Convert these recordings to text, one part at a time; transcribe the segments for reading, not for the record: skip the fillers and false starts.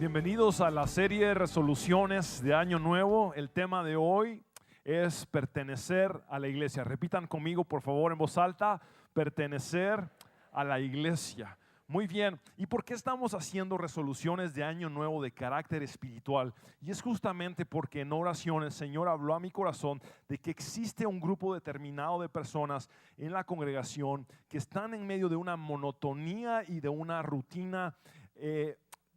Bienvenidos a la serie de resoluciones de Año Nuevo. El tema de hoy es pertenecer a la iglesia. Repitan conmigo, por favor, en voz alta: pertenecer a la iglesia. Muy bien. ¿Y por qué estamos haciendo resoluciones de Año Nuevo de carácter espiritual? Y es justamente porque en oración el Señor habló a mi corazón de que existe un grupo determinado de personas en la congregación que están en medio de una monotonía y de una rutina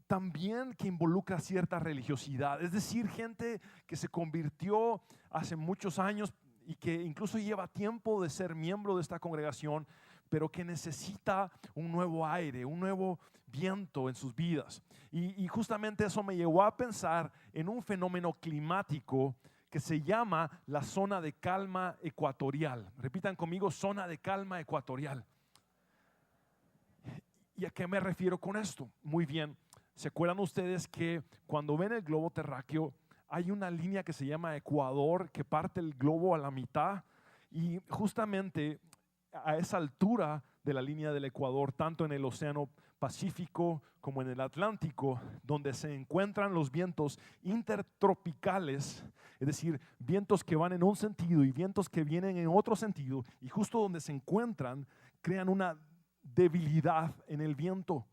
también que involucra cierta religiosidad. Es decir, gente que se convirtió hace muchos años y que incluso lleva tiempo de ser miembro de esta congregación, pero que necesita un nuevo aire, un nuevo viento en sus vidas. Y justamente eso me llevó a pensar en un fenómeno climático que se llama la zona de calma ecuatorial. Repitan conmigo: zona de calma ecuatorial. ¿Y a qué me refiero con esto? Muy bien. ¿Se acuerdan ustedes que cuando ven el globo terráqueo hay una línea que se llama Ecuador que parte el globo a la mitad? Y justamente a esa altura de la línea del Ecuador, tanto en el Océano Pacífico como en el Atlántico, donde se encuentran los vientos intertropicales, es decir, vientos que van en un sentido y vientos que vienen en otro sentido, y justo donde se encuentran crean una debilidad en el viento.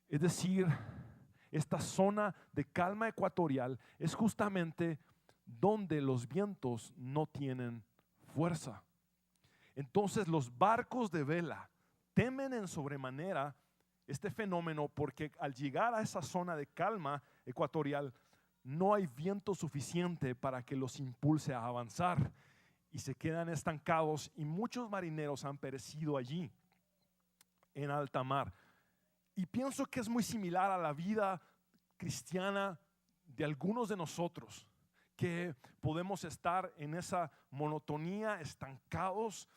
Es decir, esta zona de calma ecuatorial es justamente donde los vientos no tienen fuerza. Entonces los barcos de vela temen en sobremanera este fenómeno, porque al llegar a esa zona de calma ecuatorial no hay viento suficiente para que los impulse a avanzar y se quedan estancados, y muchos marineros han perecido allí en alta mar. Y pienso que es muy similar a la vida cristiana de algunos de nosotros, que podemos estar en esa monotonía, estancados,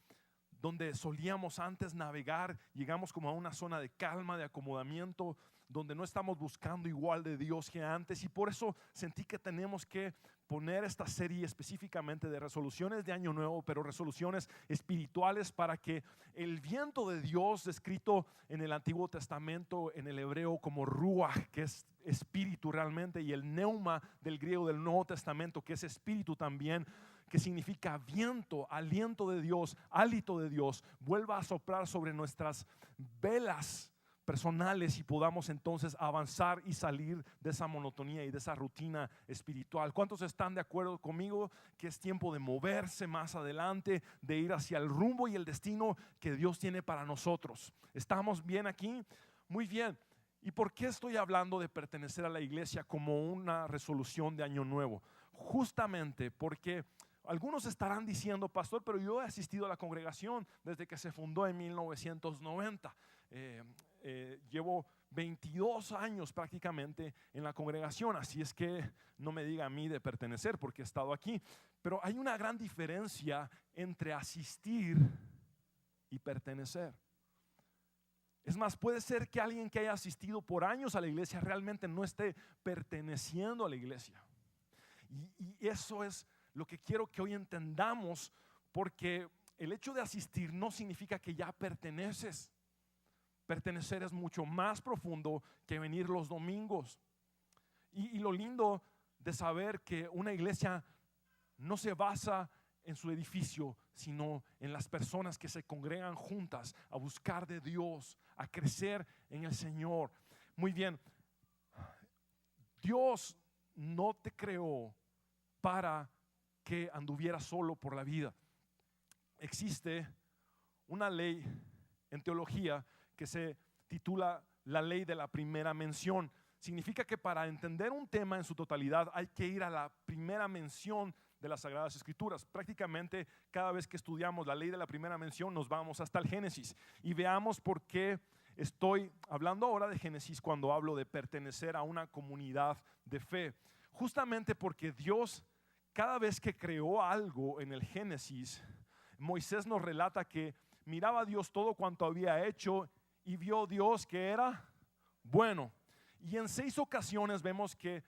donde solíamos antes navegar. Llegamos como a una zona de calma, de acomodamiento, donde no estamos buscando igual de Dios que antes. Y por eso sentí que tenemos que poner esta serie específicamente de resoluciones de Año Nuevo, pero resoluciones espirituales, para que el viento de Dios, descrito en el Antiguo Testamento en el hebreo como ruach, que es espíritu realmente, y el neuma del griego del Nuevo Testamento, que es espíritu también, que significa viento, aliento de Dios, hálito de Dios, vuelva a soplar sobre nuestras velas personales y podamos entonces avanzar y salir de esa monotonía y de esa rutina espiritual. ¿Cuántos están de acuerdo conmigo que es tiempo de moverse más adelante, de ir hacia el rumbo y el destino que Dios tiene para nosotros? ¿Estamos bien aquí? Muy bien. ¿Y por qué estoy hablando de pertenecer a la iglesia como una resolución de Año Nuevo? Justamente porque algunos estarán diciendo: pastor, pero yo he asistido a la congregación desde que se fundó en 1990. Llevo 22 años prácticamente en la congregación, así es que no me diga a mí de pertenecer, porque he estado aquí. Pero hay una gran diferencia entre asistir y pertenecer. Es más, puede ser que alguien que haya asistido por años a la iglesia realmente no esté perteneciendo a la iglesia. Y eso es lo que quiero que hoy entendamos, porque el hecho de asistir no significa que ya perteneces. Pertenecer es mucho más profundo que venir los domingos. Y lo lindo de saber que una iglesia no se basa en su edificio, sino en las personas que se congregan juntas a buscar de Dios, a crecer en el Señor. Muy bien, Dios no te creó para que anduvieras solo por la vida. Existe una ley en teología que se titula la ley de la primera mención. Significa que para entender un tema en su totalidad hay que ir a la primera mención de las Sagradas Escrituras. Prácticamente cada vez que estudiamos la ley de la primera mención nos vamos hasta el Génesis y veamos por qué estoy hablando ahora de Génesis cuando hablo de pertenecer a una comunidad de fe. Justamente porque Dios, cada vez que creó algo en el Génesis, Moisés nos relata que miraba a Dios todo cuanto había hecho y vio Dios que era bueno. Y en 6 ocasiones vemos que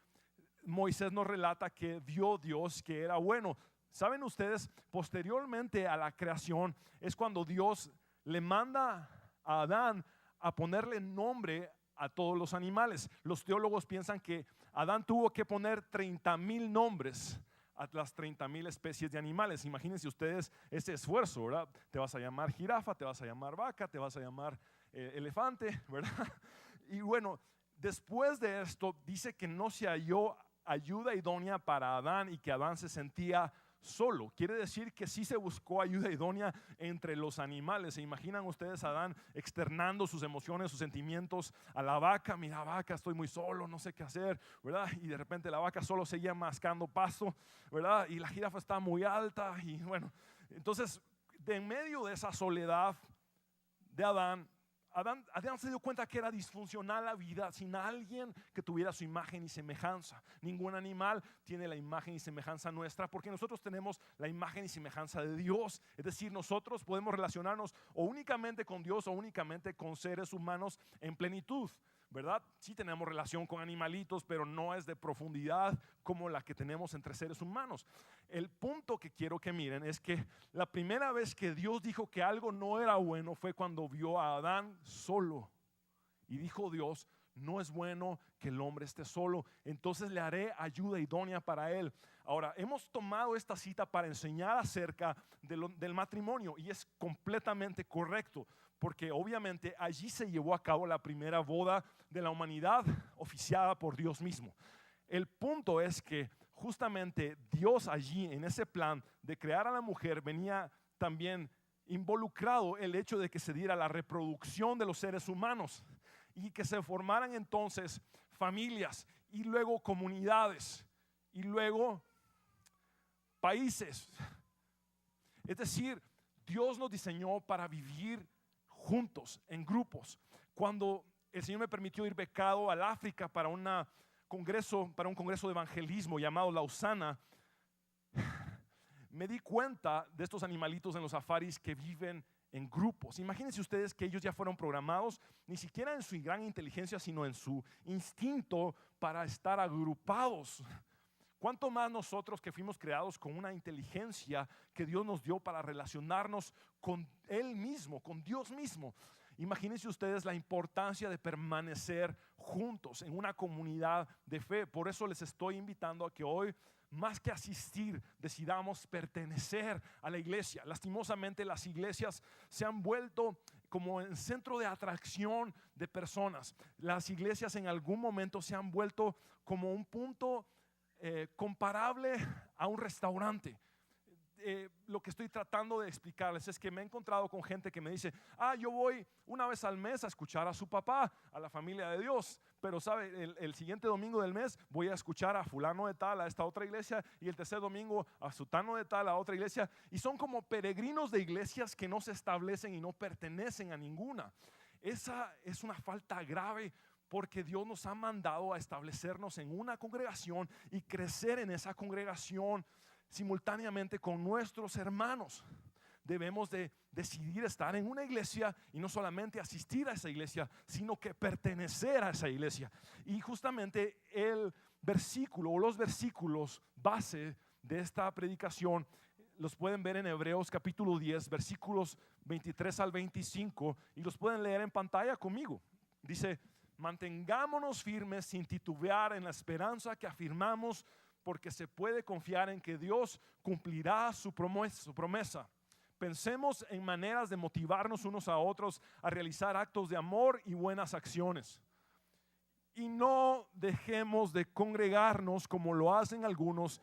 Moisés nos relata que vio Dios que era bueno. ¿Saben ustedes? Posteriormente a la creación es cuando Dios le manda a Adán a ponerle nombre a todos los animales. Los teólogos piensan que Adán tuvo que poner 30,000 nombres a las 30,000 especies de animales. Imagínense ustedes ese esfuerzo, ¿verdad? Te vas a llamar jirafa, te vas a llamar vaca, te vas a llamar elefante, ¿verdad? Y bueno, después de esto dice que no se halló ayuda idónea para Adán y que Adán se sentía solo. Quiere decir que sí se buscó ayuda idónea entre los animales. ¿Se imaginan ustedes a Adán externando sus emociones, sus sentimientos a la vaca? Mira, vaca, estoy muy solo, no sé qué hacer, ¿verdad? Y de repente la vaca solo seguía mascando pasto, ¿verdad? Y la jirafa está muy alta y bueno, entonces de en medio de esa soledad de Adán se dio cuenta que era disfuncional la vida sin alguien que tuviera su imagen y semejanza. Ningún animal tiene la imagen y semejanza nuestra porque nosotros tenemos la imagen y semejanza de Dios. Es decir, nosotros podemos relacionarnos o únicamente con Dios o únicamente con seres humanos en plenitud, ¿verdad? Sí tenemos relación con animalitos, pero no es de profundidad como la que tenemos entre seres humanos. El punto que quiero que miren es que la primera vez que Dios dijo que algo no era bueno fue cuando vio a Adán solo. Y dijo Dios, no es bueno que el hombre esté solo, entonces le haré ayuda idónea para él. Ahora, hemos tomado esta cita para enseñar acerca del matrimonio y es completamente correcto, porque obviamente allí se llevó a cabo la primera boda de la humanidad oficiada por Dios mismo. El punto es que justamente Dios allí en ese plan de crear a la mujer venía también involucrado el hecho de que se diera la reproducción de los seres humanos y que se formaran entonces familias y luego comunidades y luego países. Es decir, Dios nos diseñó para vivir juntos, en grupos. Cuando el Señor me permitió ir becado al África para un congreso de evangelismo llamado Lausana, me di cuenta de estos animalitos en los safaris que viven en grupos. Imagínense ustedes que ellos ya fueron programados, ni siquiera en su gran inteligencia, sino en su instinto para estar agrupados. ¿Cuánto más nosotros que fuimos creados con una inteligencia que Dios nos dio para relacionarnos con Él mismo, con Dios mismo? Imagínense ustedes la importancia de permanecer juntos en una comunidad de fe. Por eso les estoy invitando a que hoy, más que asistir, decidamos pertenecer a la iglesia. Lastimosamente las iglesias se han vuelto como el centro de atracción de personas. Las iglesias en algún momento se han vuelto como un punto comparable a un restaurante. Lo que estoy tratando de explicarles es que me he encontrado con gente que me dice, yo voy una vez al mes a escuchar a su papá, a la familia de Dios, pero sabe, el siguiente domingo del mes voy a escuchar a fulano de tal, a esta otra iglesia, y el tercer domingo a sutano de tal, a otra iglesia, y son como peregrinos de iglesias que no se establecen y no pertenecen a ninguna. Esa es una falta grave, porque Dios nos ha mandado a establecernos en una congregación y crecer en esa congregación simultáneamente con nuestros hermanos. Debemos de decidir estar en una iglesia y no solamente asistir a esa iglesia, sino que pertenecer a esa iglesia. Y justamente el versículo o los versículos base de esta predicación los pueden ver en Hebreos capítulo 10, versículos 23 al 25, y los pueden leer en pantalla conmigo. Dice: mantengámonos firmes sin titubear en la esperanza que afirmamos, porque se puede confiar en que Dios cumplirá su promesa. Pensemos en maneras de motivarnos unos a otros a realizar actos de amor y buenas acciones. Y no dejemos de congregarnos como lo hacen algunos,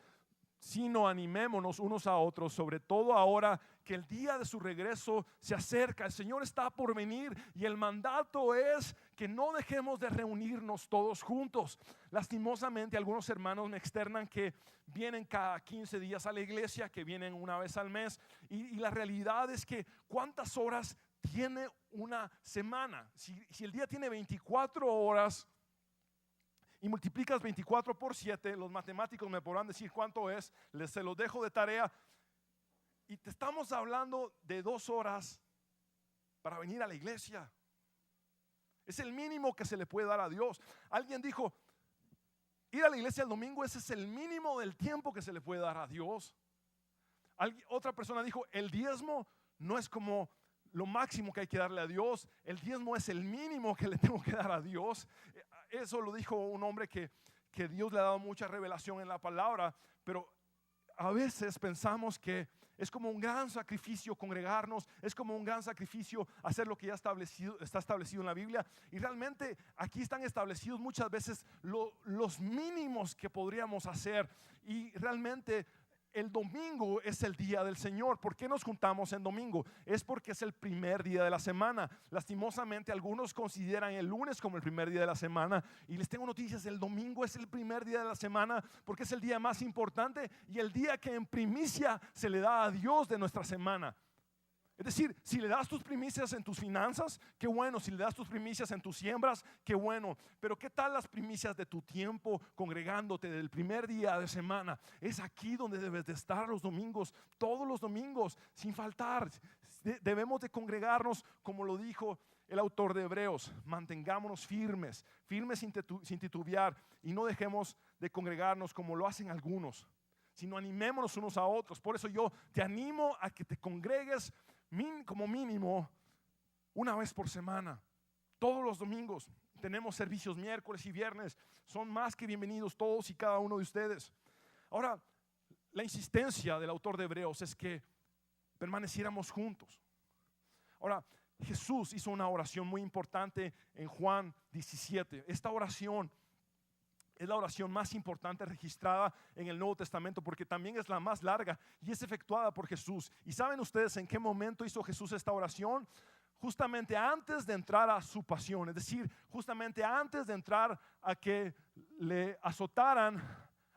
sino animémonos unos a otros, sobre todo ahora que el día de su regreso se acerca. El Señor está por venir y el mandato es que no dejemos de reunirnos todos juntos. Lastimosamente algunos hermanos me externan que vienen cada 15 días a la iglesia, que vienen una vez al mes, y la realidad es que ¿cuántas horas tiene una semana? Si el día tiene 24 horas y multiplicas 24 por 7, los matemáticos me podrán decir cuánto es, se los dejo de tarea. Y te estamos hablando de 2 horas para venir a la iglesia. Es el mínimo que se le puede dar a Dios. Alguien dijo, ir a la iglesia el domingo, ese es el mínimo del tiempo que se le puede dar a Dios. Otra persona dijo, el diezmo no es como lo máximo que hay que darle a Dios. El diezmo es el mínimo que le tengo que dar a Dios. Eso lo dijo un hombre que Dios le ha dado mucha revelación en la palabra, pero a veces pensamos que es como un gran sacrificio congregarnos, es como un gran sacrificio hacer lo que ya está establecido en la Biblia, y realmente aquí están establecidos muchas veces los mínimos que podríamos hacer. Y realmente el domingo es el día del Señor. ¿Por qué nos juntamos en domingo? Es porque es el primer día de la semana. Lastimosamente algunos consideran el lunes como el primer día de la semana, y les tengo noticias: el domingo es el primer día de la semana, porque es el día más importante y el día que en primicia se le da a Dios de nuestra semana. Es decir, si le das tus primicias en tus finanzas, qué bueno. Si le das tus primicias en tus siembras, qué bueno. Pero ¿qué tal las primicias de tu tiempo congregándote del primer día de semana? Es aquí donde debes de estar los domingos, todos los domingos, sin faltar. Debemos de congregarnos, como lo dijo el autor de Hebreos: mantengámonos firmes sin titubear, y no dejemos de congregarnos como lo hacen algunos, sino animémonos unos a otros. Por eso yo te animo a que te congregues como mínimo una vez por semana, todos los domingos. Tenemos servicios miércoles y viernes. Son más que bienvenidos todos y cada uno de ustedes. Ahora, la insistencia del autor de Hebreos es que permaneciéramos juntos. Ahora, Jesús hizo una oración muy importante en Juan 17. Esta oración es la oración más importante registrada en el Nuevo Testamento, porque también es la más larga y es efectuada por Jesús. ¿Y saben ustedes en qué momento hizo Jesús esta oración? Justamente antes de entrar a su pasión, es decir, justamente antes de entrar a que le azotaran,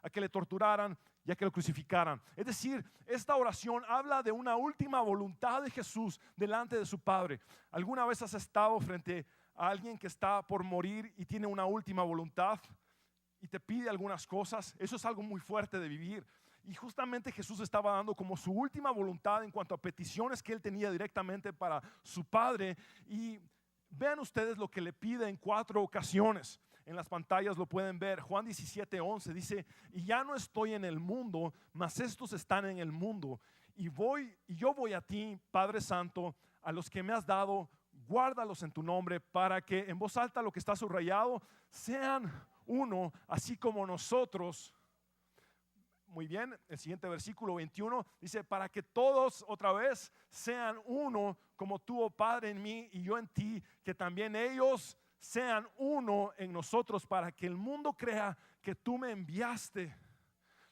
a que le torturaran y a que lo crucificaran. Es decir, esta oración habla de una última voluntad de Jesús delante de su Padre. ¿Alguna vez has estado frente a alguien que está por morir y tiene una última voluntad y te pide algunas cosas? Eso es algo muy fuerte de vivir. Y justamente Jesús estaba dando como su última voluntad en cuanto a peticiones que él tenía directamente para su Padre. Y vean ustedes lo que le pide en 4 ocasiones. En las pantallas lo pueden ver. Juan 17:11 dice: y ya no estoy en el mundo, mas estos están en el mundo. Y yo voy a ti, Padre Santo, a los que me has dado, guárdalos en tu nombre, para que, en voz alta lo que está subrayado, sean uno, así como nosotros. Muy bien, el siguiente versículo 21 dice: para que todos otra vez sean uno, como tú, oh Padre, en mí y yo en ti, que también ellos sean uno en nosotros, para que el mundo crea que tú me enviaste.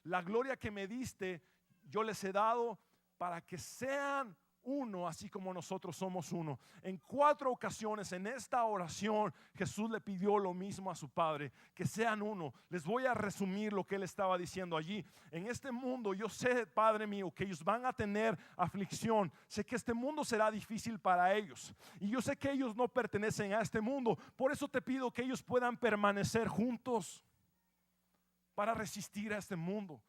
La gloria que me diste yo les he dado, para que sean uno, así como nosotros somos uno. En 4 ocasiones en esta oración Jesús le pidió lo mismo a su Padre: que sean uno. Les voy a resumir lo que él estaba diciendo allí. En este mundo yo sé, Padre mío, que ellos van a tener aflicción. Sé que este mundo será difícil para ellos, y yo sé que ellos no pertenecen a este mundo. Por eso te pido que ellos puedan permanecer juntos para resistir a este mundo,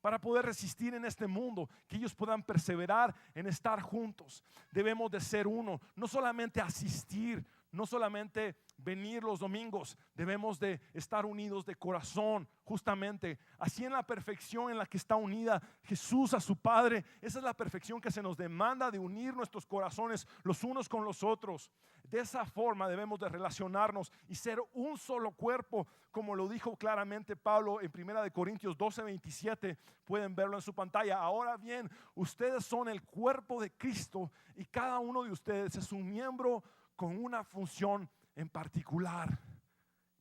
para poder resistir en este mundo, que ellos puedan perseverar en estar juntos. Debemos de ser uno, no solamente asistir, no solamente venir los domingos. Debemos de estar unidos de corazón, justamente así, en la perfección en la que está unida Jesús a su Padre. Esa es la perfección que se nos demanda, de unir nuestros corazones los unos con los otros. De esa forma debemos de relacionarnos y ser un solo cuerpo, como lo dijo claramente Pablo en 1 Corintios 12:27. Pueden verlo en su pantalla. Ahora bien, ustedes son el cuerpo de Cristo, y cada uno de ustedes es un miembro con una función en particular.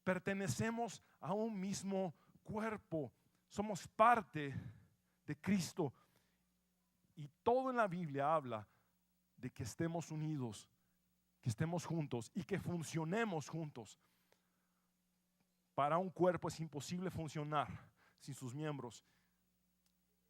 Pertenecemos a un mismo cuerpo, somos parte de Cristo, y todo en la Biblia habla de que estemos unidos, que estemos juntos y que funcionemos juntos. Para un cuerpo es imposible funcionar sin sus miembros.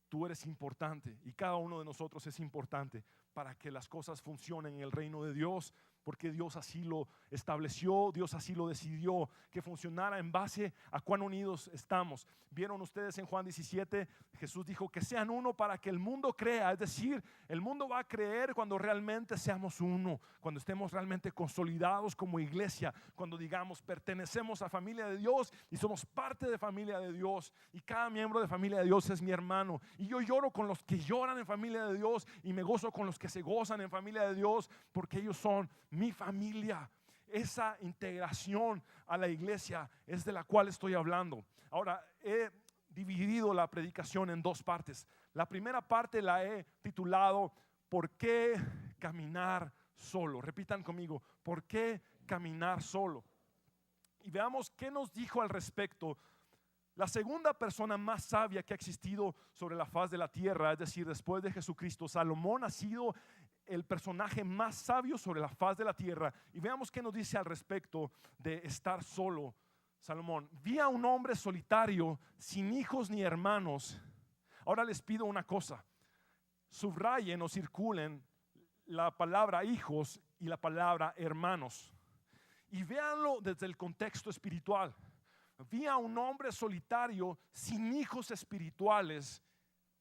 Tú eres importante y cada uno de nosotros es importante para que las cosas funcionen en el reino de Dios, porque Dios así lo estableció, Dios así lo decidió, que funcionara en base a cuán unidos estamos. Vieron ustedes en Juan 17, Jesús dijo que sean uno para que el mundo crea. Es decir, el mundo va a creer cuando realmente seamos uno, cuando estemos realmente consolidados como iglesia, cuando digamos pertenecemos a familia de Dios y somos parte de familia de Dios, y cada miembro de familia de Dios es mi hermano, y yo lloro con los que lloran en familia de Dios y me gozo con los que se gozan en familia de Dios porque ellos son mi familia. Esa integración a la iglesia es de la cual estoy hablando. Ahora, he dividido la predicación en dos partes. La primera parte la he titulado ¿Por qué caminar solo? Repitan conmigo, ¿por qué caminar solo? Y veamos qué nos dijo al respecto la segunda persona más sabia que ha existido sobre la faz de la tierra, es decir, después de Jesucristo. Salomón ha sido el personaje más sabio sobre la faz de la tierra. Y veamos qué nos dice al respecto de estar solo. Salomón: vi a un hombre solitario, sin hijos ni hermanos. Ahora les pido una cosa: subrayen o circulen la palabra hijos y la palabra hermanos, y véanlo desde el contexto espiritual. Vi a un hombre solitario, sin hijos espirituales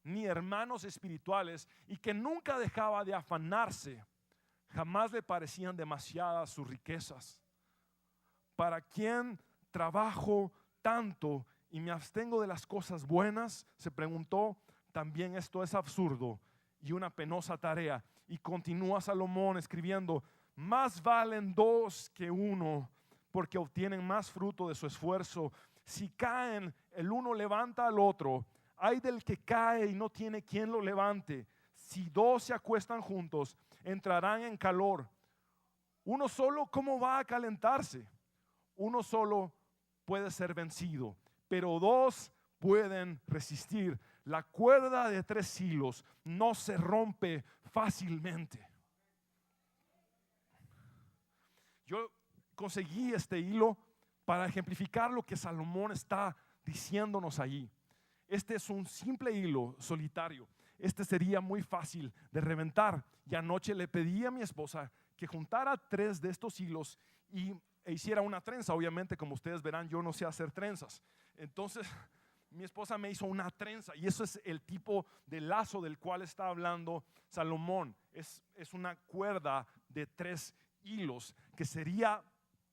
ni hermanos espirituales, y que nunca dejaba de afanarse. Jamás le parecían demasiadas sus riquezas. ¿Para quién trabajo tanto y me abstengo de las cosas buenas?, se preguntó. También esto es absurdo y una penosa tarea. Y continúa Salomón escribiendo: más valen dos que uno, porque obtienen más fruto de su esfuerzo. Si caen, el uno levanta al otro. Ay del que cae y no tiene quien lo levante. Si dos se acuestan juntos, entrarán en calor. Uno solo, ¿cómo va a calentarse? Uno solo puede ser vencido, pero dos pueden resistir. La cuerda de 3 hilos no se rompe fácilmente. Yo conseguí este hilo para ejemplificar lo que Salomón está diciéndonos allí. Este es un simple hilo solitario. Este sería muy fácil de reventar. Y anoche le pedí a mi esposa que juntara 3 de estos hilos e hiciera una trenza. Obviamente, como ustedes verán, yo no sé hacer trenzas. Entonces mi esposa me hizo una trenza, y eso es el tipo de lazo del cual está hablando Salomón. Es una cuerda de 3 hilos que sería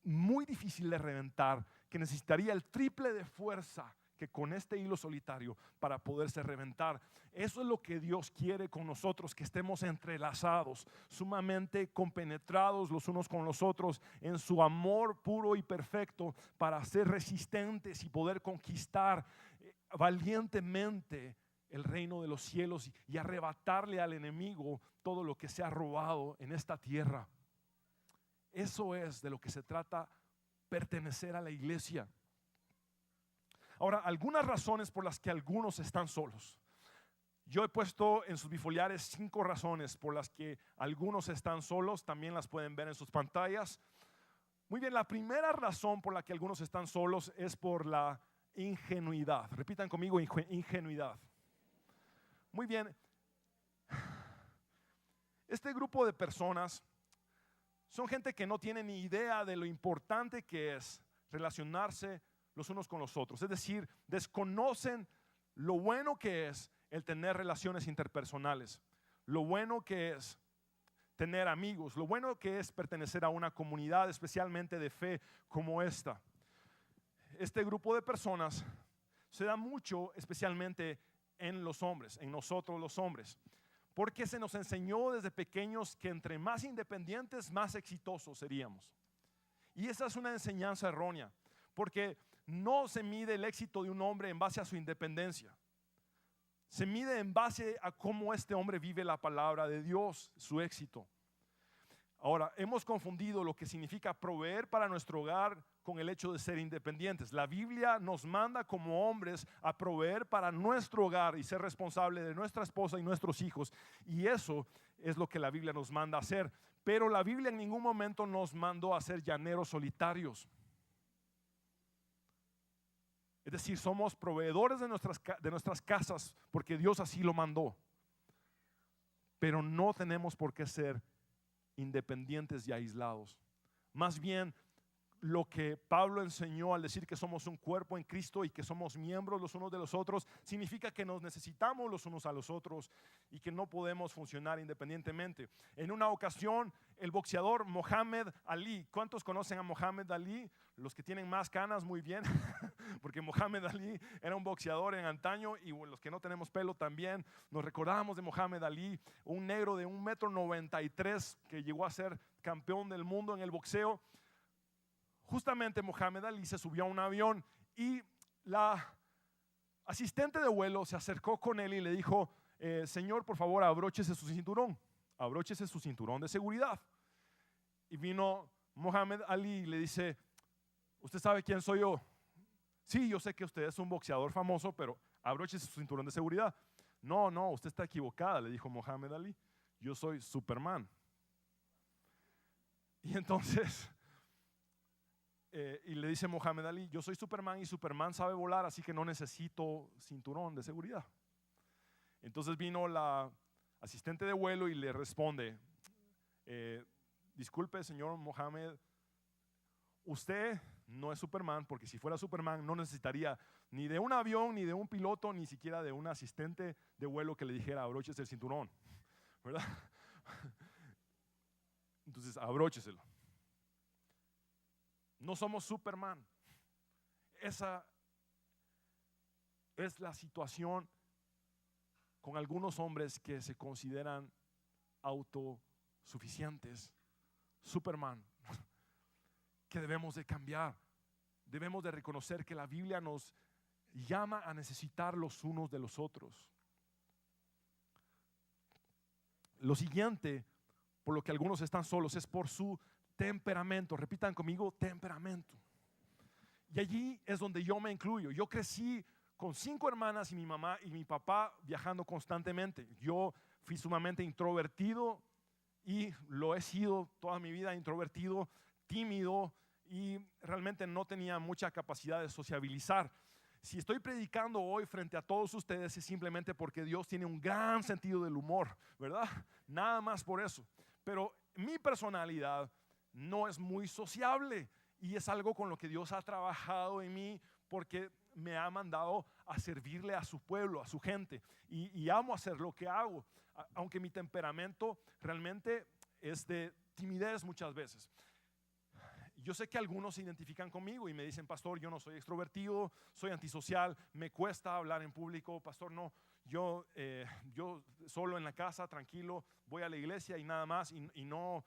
muy difícil de reventar, que necesitaría el triple de fuerza que con este hilo solitario para poderse reventar. Eso es lo que Dios quiere con nosotros, que estemos entrelazados, sumamente compenetrados los unos con los otros en su amor puro y perfecto, para ser resistentes y poder conquistar valientemente el reino de los cielos y arrebatarle al enemigo todo lo que se ha robado en esta tierra. Eso es de lo que se trata pertenecer a la iglesia. Ahora, algunas razones por las que algunos están solos. Yo he puesto en sus bifoliares 5 razones por las que algunos están solos. También las pueden ver en sus pantallas. Muy bien, la primera razón por la que algunos están solos es por la ingenuidad. Repitan conmigo: ingenuidad. Muy bien. Este grupo de personas son gente que no tiene ni idea de lo importante que es relacionarse los unos con los otros. Es decir, desconocen lo bueno que es el tener relaciones interpersonales, lo bueno que es tener amigos, lo bueno que es pertenecer a una comunidad, especialmente de fe como esta. Este grupo de personas se da mucho, especialmente en los hombres, en nosotros los hombres, porque se nos enseñó desde pequeños que entre más independientes, más exitosos seríamos. Y esa es una enseñanza errónea, porque no se mide el éxito de un hombre en base a su independencia. Se mide en base a cómo este hombre vive la palabra de Dios, su éxito. Ahora, hemos confundido lo que significa proveer para nuestro hogar con el hecho de ser independientes. La Biblia nos manda como hombres a proveer para nuestro hogar y ser responsable de nuestra esposa y nuestros hijos. Y eso es lo que la Biblia nos manda a hacer. Pero la Biblia en ningún momento nos mandó a ser llaneros solitarios. Es decir, somos proveedores de nuestras casas porque Dios así lo mandó. Pero no tenemos por qué ser independientes y aislados. Más bien, lo que Pablo enseñó al decir que somos un cuerpo en Cristo y que somos miembros los unos de los otros, significa que nos necesitamos los unos a los otros y que no podemos funcionar independientemente. En una ocasión, el boxeador Muhammad Ali, ¿cuántos conocen a Muhammad Ali? Los que tienen más canas, muy bien, porque Muhammad Ali era un boxeador en antaño, y los que no tenemos pelo también nos recordamos de Muhammad Ali, un negro de 1,93 m que llegó a ser campeón del mundo en el boxeo. Justamente Muhammad Ali se subió a un avión y la asistente de vuelo se acercó con él y le dijo, señor, por favor, abróchese su cinturón de seguridad. Y vino Muhammad Ali y le dice, ¿usted sabe quién soy yo? Sí, yo sé que usted es un boxeador famoso, pero abróchese su cinturón de seguridad. No, usted está equivocada, le dijo Muhammad Ali. Yo soy Superman. Y entonces, y le dice Muhammad Ali, yo soy Superman y Superman sabe volar, así que no necesito cinturón de seguridad. Entonces vino la asistente de vuelo y le responde, disculpe, señor Muhammad, usted no es Superman, porque si fuera Superman no necesitaría ni de un avión, ni de un piloto, ni siquiera de un asistente de vuelo que le dijera abróchese el cinturón, ¿verdad? Entonces abrócheselo. No somos Superman. Esa es la situación con algunos hombres que se consideran autosuficientes, Superman, que debemos de cambiar. Debemos de reconocer que la Biblia nos llama a necesitar los unos de los otros. Lo siguiente, por lo que algunos están solos, es por su temperamento. Repitan conmigo, temperamento. Y allí es donde yo me incluyo. Yo crecí con 5 hermanas y mi mamá y mi papá viajando constantemente. Yo fui sumamente introvertido y lo he sido toda mi vida, introvertido, tímido, y realmente no tenía mucha capacidad de sociabilizar. Si estoy predicando hoy frente a todos ustedes es simplemente porque Dios tiene un gran sentido del humor, ¿verdad? Nada más por eso. Pero mi personalidad no es muy sociable y es algo con lo que Dios ha trabajado en mí, porque me ha mandado a servirle a su pueblo, a su gente, y amo hacer lo que hago, aunque mi temperamento realmente es de timidez muchas veces. Yo sé que algunos se identifican conmigo y me dicen, pastor, yo no soy extrovertido, soy antisocial, me cuesta hablar en público, pastor, no, yo solo en la casa, tranquilo, voy a la iglesia y nada más, y no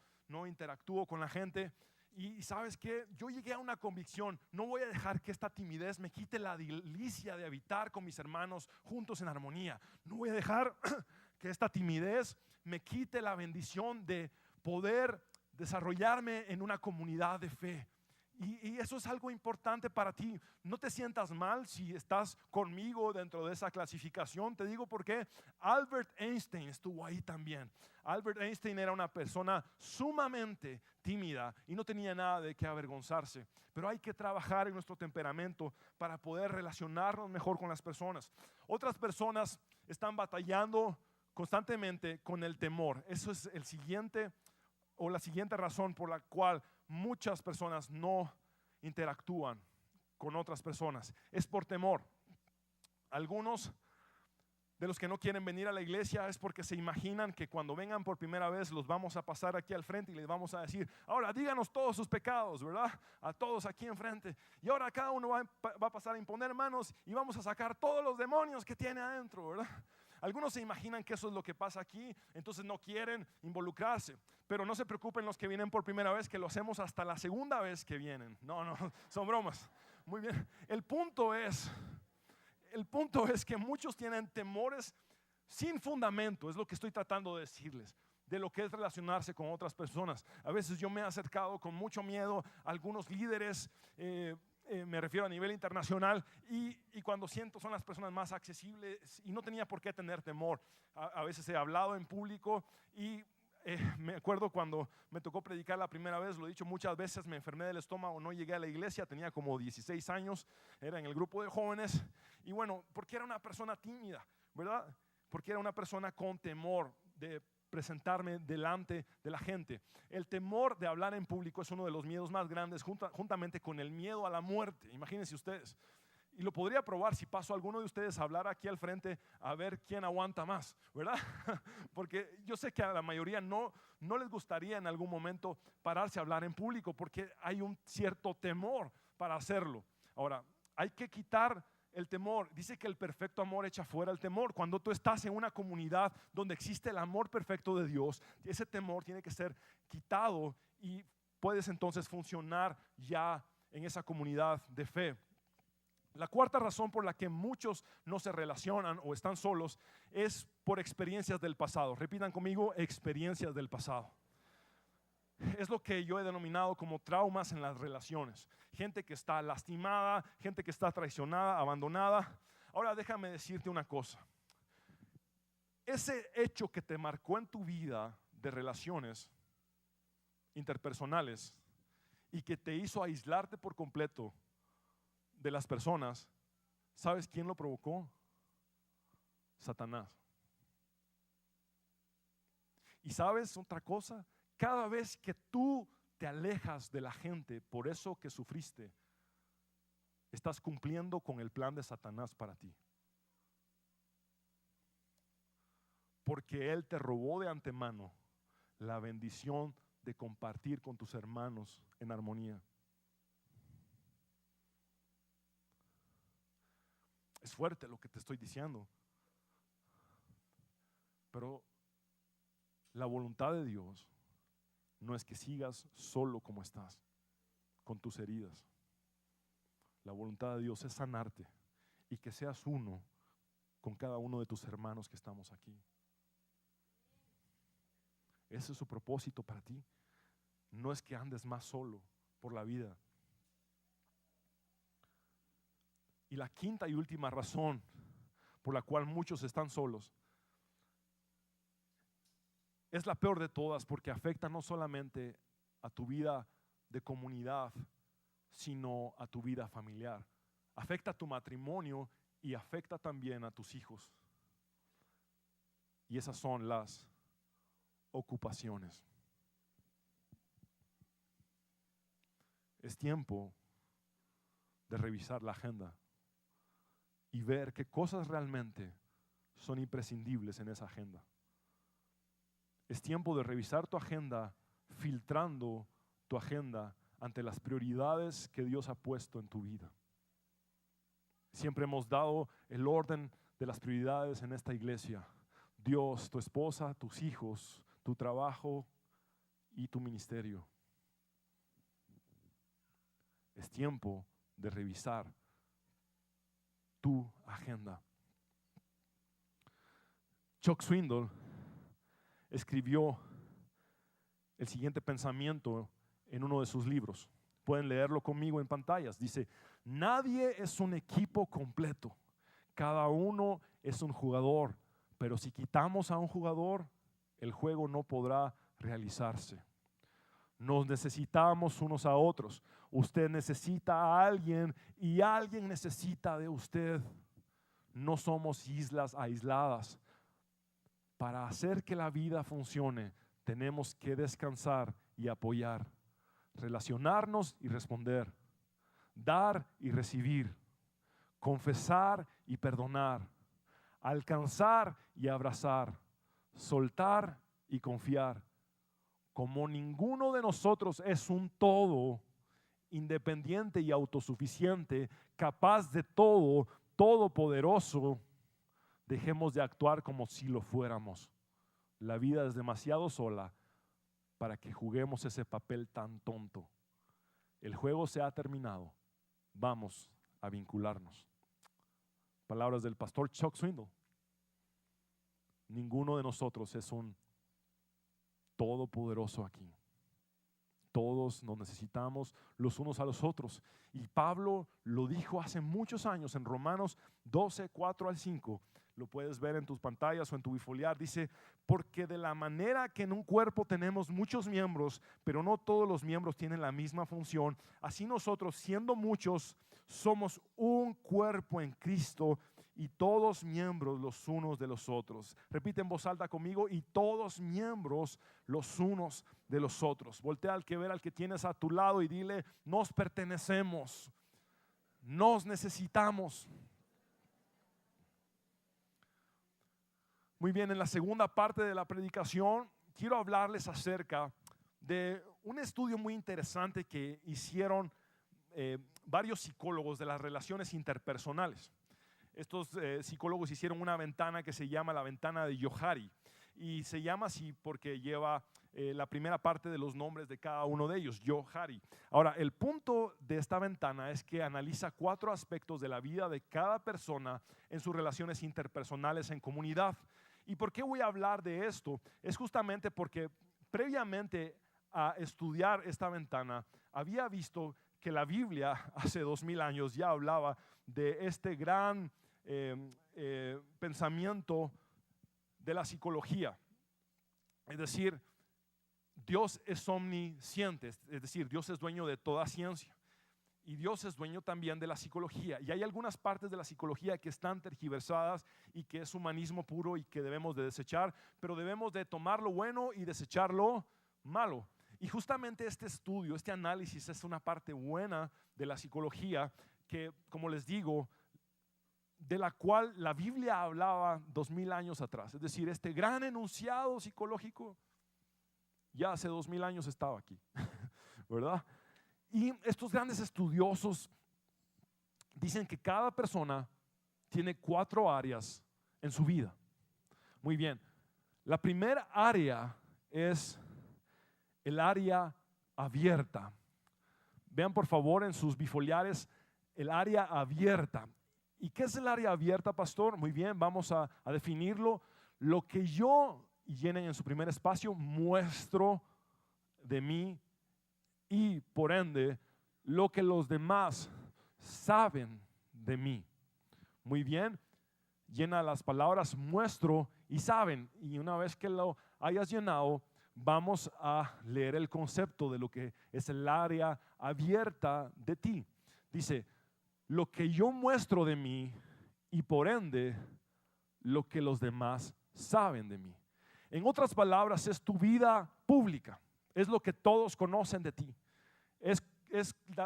interactúo con la gente. Y sabes qué, yo llegué a una convicción, no voy a dejar que esta timidez me quite la delicia de habitar con mis hermanos juntos en armonía. No voy a dejar que esta timidez me quite la bendición de poder desarrollarme en una comunidad de fe. Y eso es algo importante para ti. No te sientas mal si estás conmigo dentro de esa clasificación. Te digo porque Albert Einstein estuvo ahí también. Albert Einstein era una persona sumamente tímida y no tenía nada de qué avergonzarse. Pero hay que trabajar en nuestro temperamento para poder relacionarnos mejor con las personas. Otras personas están batallando constantemente con el temor. Eso es el siguiente o la siguiente razón por la cual muchas personas no interactúan con otras personas. Es por temor. Algunos de los que no quieren venir a la iglesia es porque se imaginan que cuando vengan por primera vez los vamos a pasar aquí al frente y les vamos a decir, ahora díganos todos sus pecados, ¿verdad? A todos aquí enfrente. Y ahora cada uno va a pasar a imponer manos y vamos a sacar todos los demonios que tiene adentro, ¿verdad? Algunos se imaginan que eso es lo que pasa aquí, entonces no quieren involucrarse. Pero no se preocupen los que vienen por primera vez, que lo hacemos hasta la segunda vez que vienen. No, son bromas. Muy bien. El punto es que muchos tienen temores sin fundamento, es lo que estoy tratando de decirles, de lo que es relacionarse con otras personas. A veces yo me he acercado con mucho miedo a algunos líderes, me refiero a nivel internacional, y cuando siento son las personas más accesibles y no tenía por qué tener temor. A veces he hablado en público y me acuerdo cuando me tocó predicar la primera vez, lo he dicho muchas veces, me enfermé del estómago, no llegué a la iglesia, tenía como 16 años, era en el grupo de jóvenes, y bueno, porque era una persona tímida, ¿verdad? Porque era una persona con temor de presentarme delante de la gente. El temor de hablar en público es uno de los miedos más grandes, juntamente con el miedo a la muerte. Imagínense ustedes. Y lo podría probar si paso a alguno de ustedes a hablar aquí al frente, a ver quién aguanta más, ¿verdad? Porque yo sé que a la mayoría no les gustaría en algún momento pararse a hablar en público, porque hay un cierto temor para hacerlo. Ahora, hay que quitar el temor. Dice que el perfecto amor echa fuera el temor. Cuando tú estás en una comunidad donde existe el amor perfecto de Dios, ese temor tiene que ser quitado y puedes entonces funcionar ya en esa comunidad de fe. La cuarta razón por la que muchos no se relacionan o están solos es por experiencias del pasado. Repitan conmigo, experiencias del pasado. Es lo que yo he denominado como traumas en las relaciones. Gente que está lastimada, gente que está traicionada, abandonada. Ahora déjame decirte una cosa. Ese hecho que te marcó en tu vida de relaciones interpersonales y que te hizo aislarte por completo de las personas, ¿sabes quién lo provocó? Satanás. Y ¿sabes otra cosa? Cada vez que tú te alejas de la gente por eso que sufriste, estás cumpliendo con el plan de Satanás para ti. Porque él te robó de antemano la bendición de compartir con tus hermanos en armonía. Es fuerte lo que te estoy diciendo, pero la voluntad de Dios no es que sigas solo como estás, con tus heridas. La voluntad de Dios es sanarte y que seas uno con cada uno de tus hermanos que estamos aquí. Ese es su propósito para ti. No es que andes más solo por la vida. Y la quinta y última razón por la cual muchos están solos es la peor de todas, porque afecta no solamente a tu vida de comunidad, sino a tu vida familiar. Afecta a tu matrimonio y afecta también a tus hijos. Y esas son las ocupaciones. Es tiempo de revisar la agenda y ver qué cosas realmente son imprescindibles en esa agenda. Es tiempo de revisar tu agenda, filtrando tu agenda ante las prioridades que Dios ha puesto en tu vida. Siempre hemos dado el orden de las prioridades en esta iglesia. Dios, tu esposa, tus hijos, tu trabajo y tu ministerio. Es tiempo de revisar tu agenda. Chuck Swindoll escribió el siguiente pensamiento en uno de sus libros. Pueden leerlo conmigo en pantallas. Dice: nadie es un equipo completo. Cada uno es un jugador. Pero si quitamos a un jugador, el juego no podrá realizarse. Nos necesitamos unos a otros. Usted necesita a alguien y alguien necesita de usted. No somos islas aisladas. Para hacer que la vida funcione, tenemos que descansar y apoyar, relacionarnos y responder, dar y recibir, confesar y perdonar, alcanzar y abrazar, soltar y confiar. Como ninguno de nosotros es un todo, independiente y autosuficiente, capaz de todo, todopoderoso, dejemos de actuar como si lo fuéramos. La vida es demasiado sola para que juguemos ese papel tan tonto. El juego se ha terminado. Vamos a vincularnos. Palabras del pastor Chuck Swindoll. Ninguno de nosotros es un todopoderoso aquí. Todos nos necesitamos los unos a los otros. Y Pablo lo dijo hace muchos años en Romanos 12, 4 al 5. Lo puedes ver en tus pantallas o en tu bifoliar. Dice: porque de la manera que en un cuerpo tenemos muchos miembros, pero no todos los miembros tienen la misma función, así nosotros, siendo muchos, somos un cuerpo en Cristo y todos miembros los unos de los otros. Repite en voz alta conmigo: y todos miembros los unos de los otros. Voltea al que tienes a tu lado y dile: nos pertenecemos, nos necesitamos. Muy bien, en la segunda parte de la predicación quiero hablarles acerca de un estudio muy interesante que hicieron varios psicólogos de las relaciones interpersonales. Estos psicólogos hicieron una ventana que se llama la ventana de Johari, y se llama así porque lleva la primera parte de los nombres de cada uno de ellos, Johari. Ahora, el punto de esta ventana es que analiza 4 aspectos de la vida de cada persona en sus relaciones interpersonales en comunidad. ¿Y por qué voy a hablar de esto? Es justamente porque previamente a estudiar esta ventana había visto que la Biblia hace 2000 años ya hablaba de este gran pensamiento de la psicología. Es decir, Dios es omnisciente, es decir, Dios es dueño de toda ciencia. Y Dios es dueño también de la psicología. Y hay algunas partes de la psicología que están tergiversadas y que es humanismo puro y que debemos de desechar, pero debemos de tomar lo bueno y desechar lo malo. Y justamente este estudio, este análisis es una parte buena de la psicología que, como les digo, de la cual la Biblia hablaba 2000 años atrás. Es decir, este gran enunciado psicológico ya hace 2000 años estaba aquí, ¿verdad? Y estos grandes estudiosos dicen que cada persona tiene 4 áreas en su vida. Muy bien, la primera área es el área abierta. Vean por favor en sus bifoliares el área abierta. ¿Y qué es el área abierta, pastor? Muy bien, vamos a definirlo. Lo que yo, y llenen en su primer espacio, muestro de mí, y por ende lo que los demás saben de mí. Muy bien, llena las palabras muestro y saben. Y una vez que lo hayas llenado, vamos a leer el concepto de lo que es el área abierta de ti. Dice: lo que yo muestro de mí y por ende lo que los demás saben de mí. En otras palabras, es tu vida pública, es lo que todos conocen de ti. Es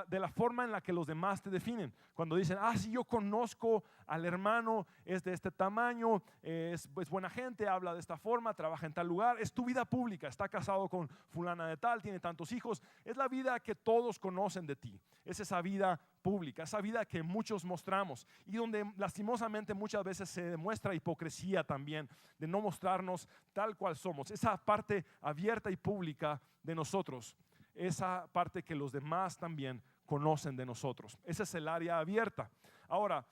de la forma en la que los demás te definen. Cuando dicen: sí, yo conozco al hermano, es de este tamaño, es buena gente, habla de esta forma, trabaja en tal lugar. Es tu vida pública, está casado con fulana de tal, tiene tantos hijos. Es la vida que todos conocen de ti. Es esa vida pública, esa vida que muchos mostramos y donde lastimosamente muchas veces se demuestra hipocresía también, de no mostrarnos tal cual somos. Esa parte abierta y pública de nosotros, esa parte que los demás también conocen de nosotros. Ese es el área abierta. Ahora,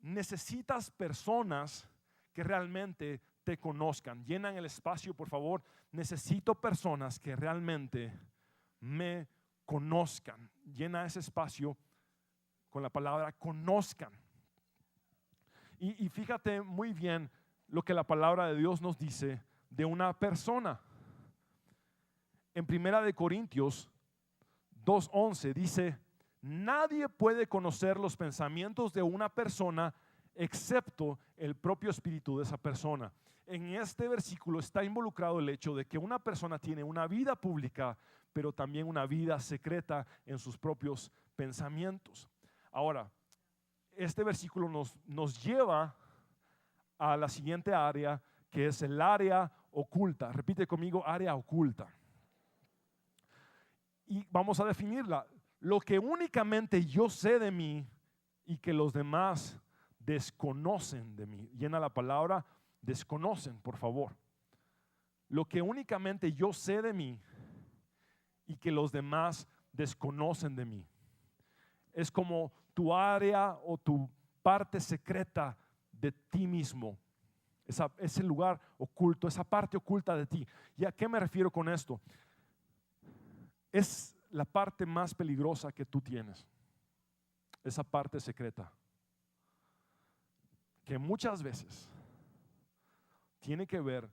necesitas personas que realmente te conozcan. Llenan el espacio, por favor. Necesito personas que realmente me conozcan. Llena ese espacio con la palabra conozcan. Y fíjate muy bien lo que la palabra de Dios nos dice de una persona. En 1 Corintios 2:11 dice: nadie puede conocer los pensamientos de una persona excepto el propio espíritu de esa persona. En este versículo está involucrado el hecho de que una persona tiene una vida pública, pero también una vida secreta en sus propios pensamientos. Ahora, este versículo nos lleva a la siguiente área, que es el área oculta. Repite conmigo: área oculta. Y vamos a definirla. Lo que únicamente yo sé de mí y que los demás desconocen de mí. Llena la palabra desconocen, por favor. Lo que únicamente yo sé de mí y que los demás desconocen de mí. Es como tu área o tu parte secreta de ti mismo. Ese lugar oculto, esa parte oculta de ti. ¿Y a qué me refiero con esto? Es la parte más peligrosa que tú tienes, esa parte secreta, que muchas veces tiene que ver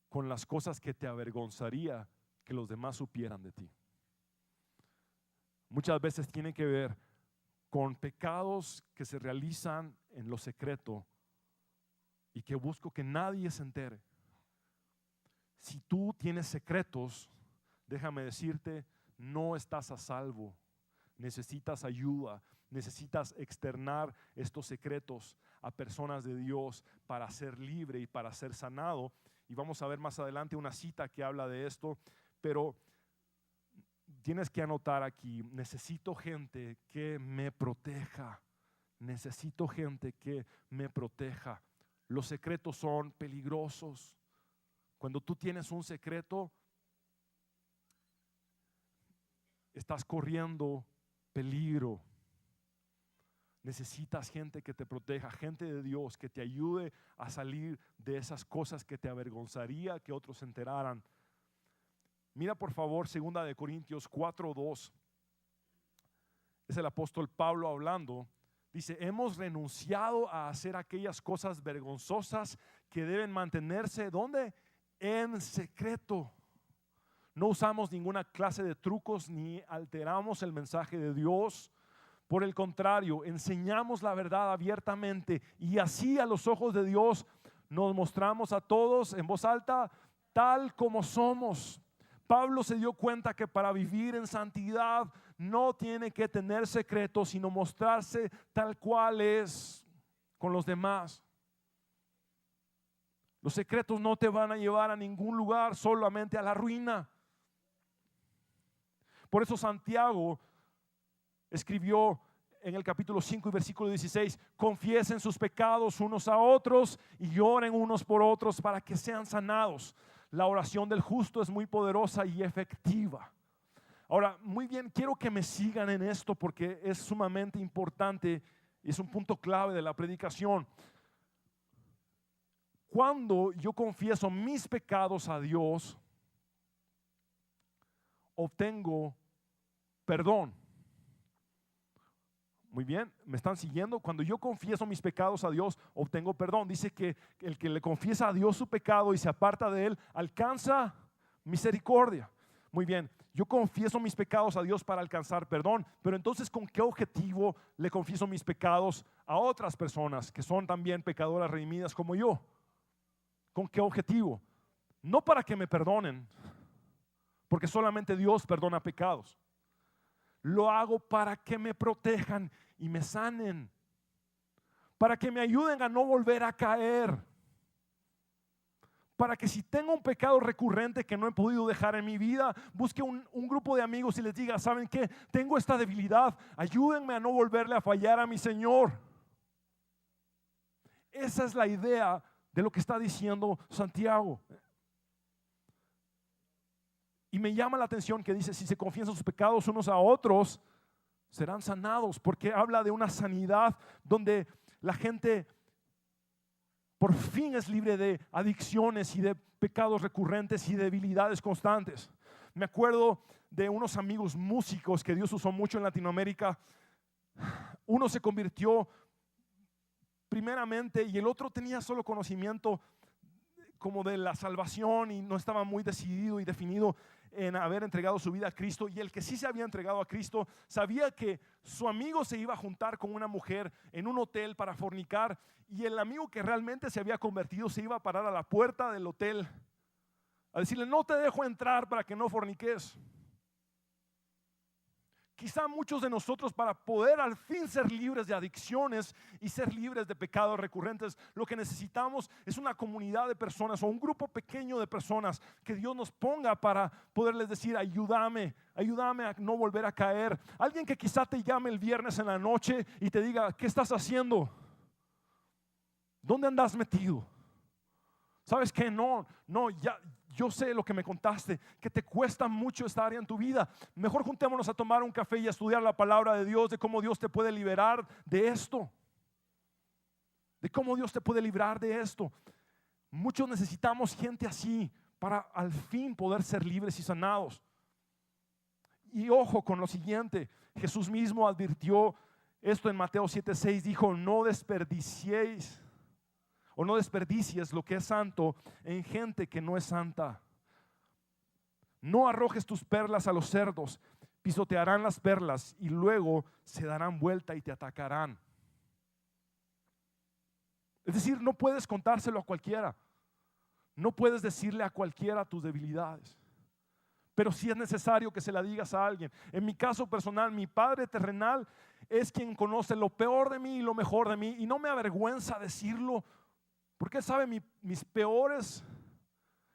con las cosas que te avergonzaría que los demás supieran de ti. Muchas veces tiene que ver con pecados que se realizan en lo secreto y que busco que nadie se entere. Si tú tienes secretos, déjame decirte, no estás a salvo. Necesitas ayuda, necesitas externar estos secretos a personas de Dios para ser libre y para ser sanado. Y vamos a ver más adelante una cita que habla de esto, pero tienes que anotar aquí, necesito gente que me proteja. Necesito gente que me proteja. Los secretos son peligrosos. Cuando tú tienes un secreto, estás corriendo peligro. Necesitas gente que te proteja, gente de Dios que te ayude a salir de esas cosas que te avergonzaría que otros se enteraran. Mira por favor 2 Corintios 4:2. Es el apóstol Pablo hablando. Dice, hemos renunciado a hacer aquellas cosas vergonzosas que deben mantenerse, ¿dónde? En secreto. No usamos ninguna clase de trucos ni alteramos el mensaje de Dios. Por el contrario, enseñamos la verdad abiertamente y así a los ojos de Dios nos mostramos a todos en voz alta tal como somos. Pablo se dio cuenta que para vivir en santidad no tiene que tener secretos, sino mostrarse tal cual es con los demás. Los secretos no te van a llevar a ningún lugar, solamente a la ruina. Por eso Santiago escribió en el capítulo 5 y versículo 16, confiesen sus pecados unos a otros y oren unos por otros para que sean sanados. La oración del justo es muy poderosa y efectiva. Ahora, muy bien, quiero que me sigan en esto porque es sumamente importante y es un punto clave de la predicación. Cuando yo confieso mis pecados a Dios, obtengo perdón. Muy bien, ¿me están siguiendo? Cuando yo confieso mis pecados a Dios, obtengo perdón. Dice que el que le confiesa a Dios su pecado y se aparta de él, alcanza misericordia. Muy bien, yo confieso mis pecados a Dios para alcanzar perdón, pero entonces ¿con qué objetivo le confieso mis pecados a otras personas que son también pecadoras redimidas como yo? ¿Con qué objetivo? No para que me perdonen, porque solamente Dios perdona pecados. Lo hago para que me protejan y me sanen, para que me ayuden a no volver a caer, para que si tengo un pecado recurrente que no he podido dejar en mi vida, busque un grupo de amigos y les diga, ¿saben qué? Tengo esta debilidad, ayúdenme a no volverle a fallar a mi Señor. Esa es la idea de lo que está diciendo Santiago. Y me llama la atención que dice, si se confiesan sus pecados unos a otros, serán sanados, porque habla de una sanidad donde la gente por fin es libre de adicciones y de pecados recurrentes y debilidades constantes. Me acuerdo de unos amigos músicos que Dios usó mucho en Latinoamérica. Uno se convirtió primeramente y el otro tenía solo conocimiento como de la salvación y no estaba muy decidido y definido en haber entregado su vida a Cristo. Y el que sí se había entregado a Cristo sabía que su amigo se iba a juntar con una mujer en un hotel para fornicar, y el amigo que realmente se había convertido se iba a parar a la puerta del hotel a decirle, no te dejo entrar para que no forniques. Quizá muchos de nosotros, para poder al fin ser libres de adicciones y ser libres de pecados recurrentes, lo que necesitamos es una comunidad de personas o un grupo pequeño de personas que Dios nos ponga para poderles decir, ayúdame a no volver a caer. Alguien que quizá te llame el viernes en la noche y te diga, ¿qué estás haciendo? ¿Dónde andas metido? ¿Sabes qué? No, ya yo sé lo que me contaste, que te cuesta mucho esta área en tu vida. Mejor juntémonos a tomar un café y a estudiar la palabra de Dios, de cómo Dios te puede liberar de esto. De cómo Dios te puede librar de esto. Muchos necesitamos gente así para al fin poder ser libres y sanados. Y ojo con lo siguiente, Jesús mismo advirtió esto en Mateo 7:6, dijo, no desperdicies lo que es santo en gente que no es santa. No arrojes tus perlas a los cerdos, pisotearán las perlas y luego se darán vuelta y te atacarán. Es decir, no puedes contárselo a cualquiera. No puedes decirle a cualquiera tus debilidades. Pero sí es necesario que se la digas a alguien. En mi caso personal, mi Padre terrenal es quien conoce lo peor de mí y lo mejor de mí. Y no me avergüenza decirlo, porque Él sabe mis peores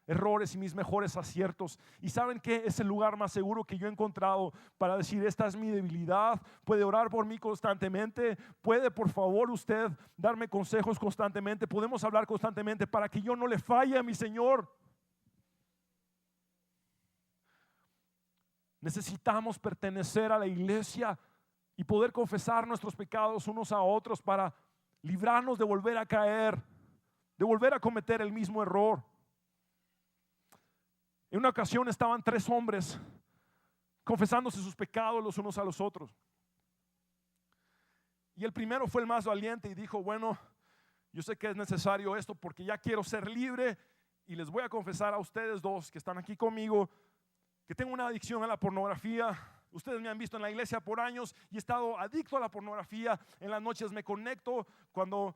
errores y mis mejores aciertos. Y saben que es el lugar más seguro que yo he encontrado para decir: esta es mi debilidad. Puede orar por mí constantemente. Puede, por favor, usted darme consejos constantemente. Podemos hablar constantemente para que yo no le falle a mi Señor. Necesitamos pertenecer a la iglesia y poder confesar nuestros pecados unos a otros para librarnos de volver a caer, de volver a cometer el mismo error. En una ocasión estaban 3 hombres confesándose sus pecados los unos a los otros. Y el primero fue el más valiente y dijo: bueno, yo sé que es necesario esto porque ya quiero ser libre, y les voy a confesar a ustedes 2 que están aquí conmigo que tengo una adicción a la pornografía. Ustedes me han visto en la iglesia por años y he estado adicto a la pornografía. En las noches me conecto cuando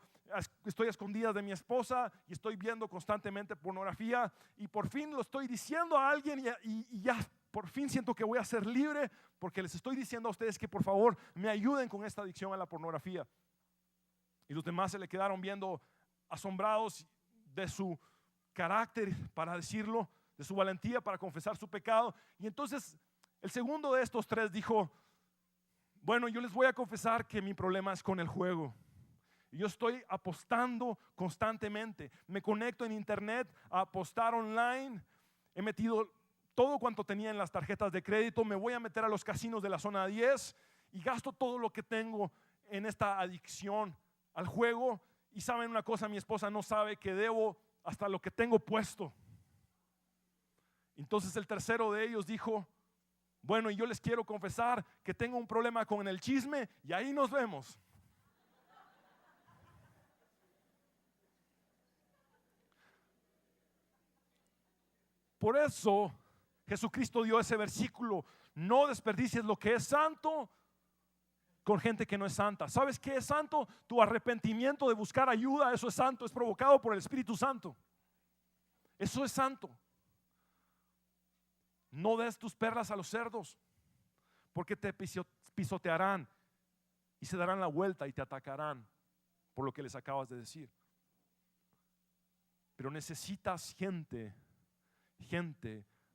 estoy a escondidas de mi esposa y estoy viendo constantemente pornografía, y por fin lo estoy diciendo a alguien y ya por fin siento que voy a ser libre, porque les estoy diciendo a ustedes que por favor me ayuden con esta adicción a la pornografía. Y los demás se le quedaron viendo asombrados de su carácter para decirlo, de su valentía para confesar su pecado. Y entonces el segundo de estos 3 dijo: bueno, yo les voy a confesar que mi problema es con el juego. Yo estoy apostando constantemente. Me conecto en internet a apostar online. He metido todo cuanto tenía en las tarjetas de crédito. Me voy a meter a los casinos de la zona 10 y gasto todo lo que tengo en esta adicción al juego. Y saben una cosa, mi esposa no sabe que debo hasta lo que tengo puesto. Entonces el tercero de ellos dijo: bueno, y yo les quiero confesar que tengo un problema con el chisme, y ahí nos vemos. Por eso Jesucristo dio ese versículo: no desperdicies lo que es santo con gente que no es santa. ¿Sabes qué es santo? Tu arrepentimiento de buscar ayuda, eso es santo, es provocado por el Espíritu Santo. Eso es santo. No des tus perlas a los cerdos, porque te pisotearán y se darán la vuelta y te atacarán por lo que les acabas de decir. Pero necesitas gente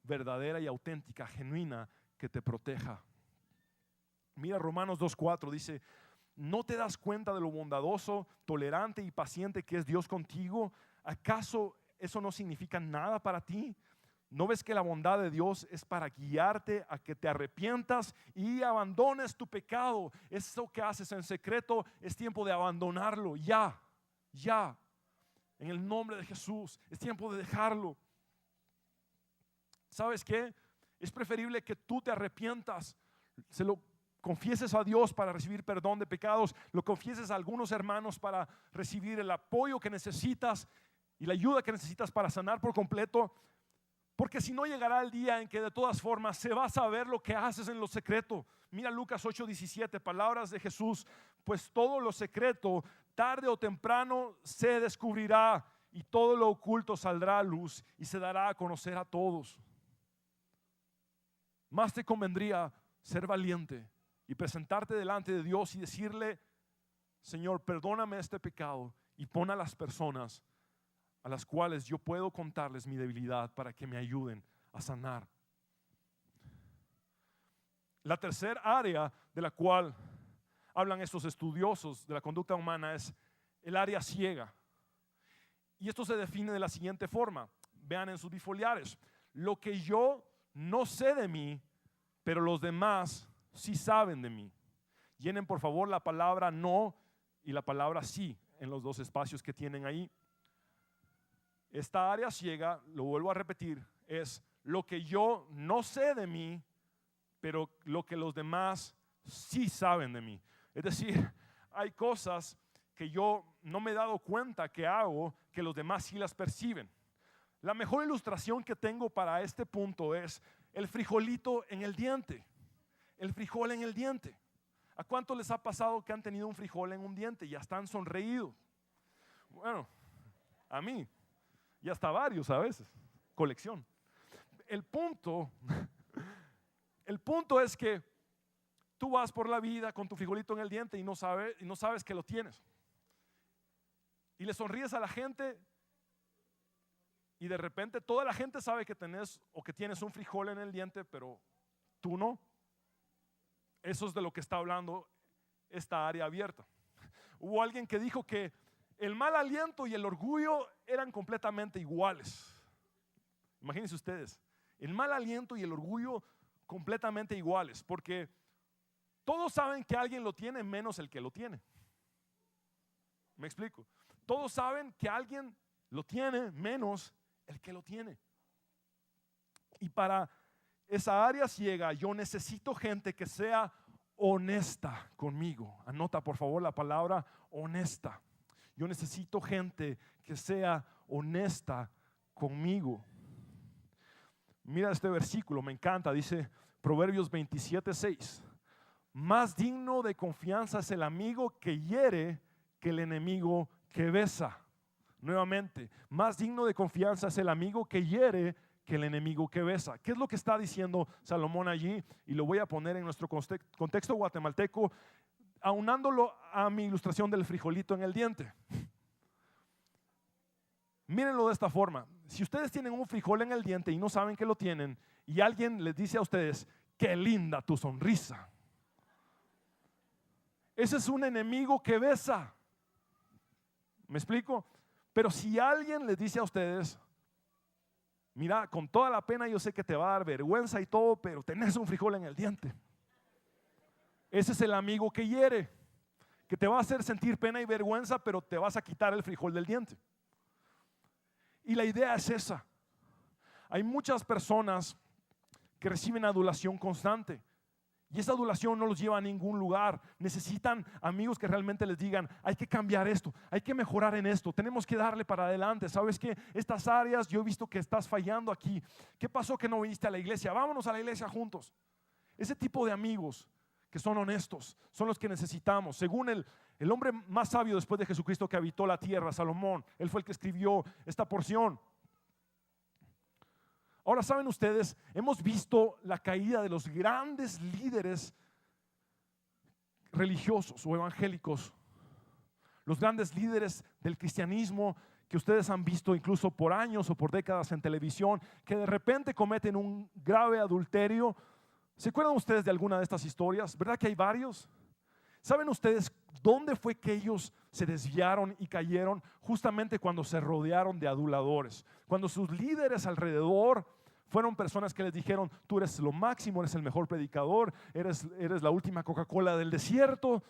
verdadera y auténtica, genuina, que te proteja. Mira Romanos 2:4, dice: ¿no te das cuenta de lo bondadoso, tolerante y paciente que es Dios contigo? ¿Acaso eso no significa nada para ti? ¿No ves que la bondad de Dios es para guiarte a que te arrepientas y abandones tu pecado? Eso que haces en secreto es tiempo de abandonarlo ya. En el nombre de Jesús es tiempo de dejarlo. ¿Sabes qué? Es preferible que tú te arrepientas, se lo confieses a Dios para recibir perdón de pecados, lo confieses a algunos hermanos para recibir el apoyo que necesitas y la ayuda que necesitas para sanar por completo. Porque si no, llegará el día en que de todas formas se va a saber lo que haces en lo secreto. Mira Lucas 8:17, palabras de Jesús: pues todo lo secreto tarde o temprano se descubrirá, y todo lo oculto saldrá a luz y se dará a conocer a todos. Más te convendría ser valiente y presentarte delante de Dios y decirle: Señor, perdóname este pecado, y pon a las personas a las cuales yo puedo contarles mi debilidad para que me ayuden a sanar. La tercera área de la cual hablan estos estudiosos de la conducta humana es el área ciega. Y esto se define de la siguiente forma. Vean en sus bifoliares: lo que yo no sé de mí, pero los demás sí saben de mí. Llenen por favor la palabra no y la palabra sí en los 2 espacios que tienen ahí. Esta área ciega, lo vuelvo a repetir, es lo que yo no sé de mí, pero lo que los demás sí saben de mí. Es decir, hay cosas que yo no me he dado cuenta que hago, que los demás sí las perciben. La mejor ilustración que tengo para este punto es el frijolito en el diente. el frijol en el diente. ¿A cuánto les ha pasado que han tenido un frijol en un diente y ya están sonreídos? Bueno, a mí, y hasta varios a veces, colección. El punto es que tú vas por la vida con tu frijolito en el diente y no sabes que lo tienes. Y le sonríes a la gente y de repente toda la gente sabe que tenés o que tienes un frijol en el diente, pero tú no. Eso es de lo que está hablando esta área abierta. Hubo alguien que dijo que el mal aliento y el orgullo eran completamente iguales. Imagínense ustedes, el mal aliento y el orgullo completamente iguales, porque todos saben que alguien lo tiene menos el que lo tiene. ¿Me explico? Todos saben que alguien lo tiene menos el que lo tiene. Y para esa área ciega yo necesito gente que sea honesta conmigo. Anota por favor la palabra honesta. Yo necesito gente que sea honesta conmigo. Mira este versículo, me encanta, dice Proverbios 27:6. Más digno de confianza es el amigo que hiere que el enemigo que besa. Nuevamente, más digno de confianza es el amigo que hiere que el enemigo que besa. ¿Qué es lo que está diciendo Salomón allí? Y lo voy a poner en nuestro contexto guatemalteco, aunándolo a mi ilustración del frijolito en el diente. Mírenlo de esta forma. Si ustedes tienen un frijol en el diente y no saben que lo tienen, y alguien les dice a ustedes, qué linda tu sonrisa, ese es un enemigo que besa. ¿Me explico? Pero si alguien les dice a ustedes, mira, con toda la pena yo sé que te va a dar vergüenza y todo, pero tenés un frijol en el diente, ese es el amigo que hiere, que te va a hacer sentir pena y vergüenza, pero te vas a quitar el frijol del diente. Y la idea es esa. Hay muchas personas que reciben adulación constante y esa adulación no los lleva a ningún lugar. Necesitan amigos que realmente les digan, hay que cambiar esto, hay que mejorar en esto, tenemos que darle para adelante. ¿Sabes qué? Estas áreas yo he visto que estás fallando aquí. ¿Qué pasó que no viniste a la iglesia? Vámonos a la iglesia juntos. Ese tipo de amigos que son honestos son los que necesitamos. Según el hombre más sabio después de Jesucristo que habitó la tierra, Salomón, él fue el que escribió esta porción. Ahora, ¿saben ustedes? Hemos visto la caída de los grandes líderes religiosos o evangélicos, los grandes líderes del cristianismo que ustedes han visto incluso por años o por décadas en televisión, que de repente cometen un grave adulterio. ¿Se acuerdan ustedes de alguna de estas historias? ¿Verdad que hay varios? ¿Saben ustedes dónde fue que ellos se desviaron y cayeron? Justamente cuando se rodearon de aduladores. Cuando sus líderes alrededor fueron personas que les dijeron, tú eres lo máximo, eres el mejor predicador, eres la última Coca-Cola del desierto,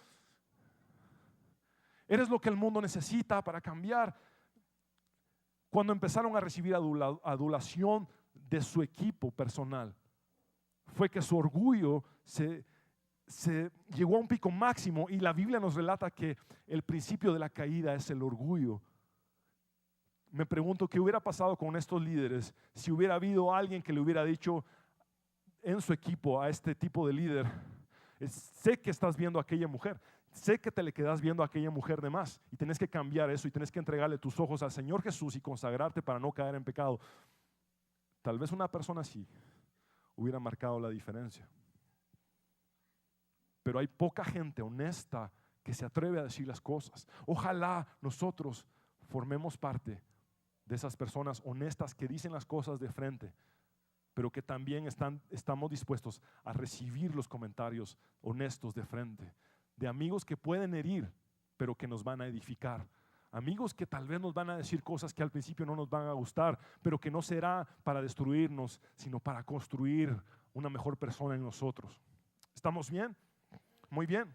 eres lo que el mundo necesita para cambiar. Cuando empezaron a recibir adulación de su equipo personal, fue que su orgullo se llegó a un pico máximo, y la Biblia nos relata que el principio de la caída es el orgullo. Me pregunto qué hubiera pasado con estos líderes si hubiera habido alguien que le hubiera dicho en su equipo a este tipo de líder, sé que estás viendo a aquella mujer, sé que te le quedas viendo a aquella mujer de más y tenés que cambiar eso y tenés que entregarle tus ojos al Señor Jesús y consagrarte para no caer en pecado. Tal vez una persona así hubiera marcado la diferencia. Pero hay poca gente honesta que se atreve a decir las cosas. Ojalá nosotros formemos parte de esas personas honestas que dicen las cosas de frente, pero que también estamos dispuestos a recibir los comentarios honestos de frente, de amigos que pueden herir, pero que nos van a edificar. Amigos que tal vez nos van a decir cosas que al principio no nos van a gustar, pero que no será para destruirnos, sino para construir una mejor persona en nosotros. ¿Estamos bien? Muy bien.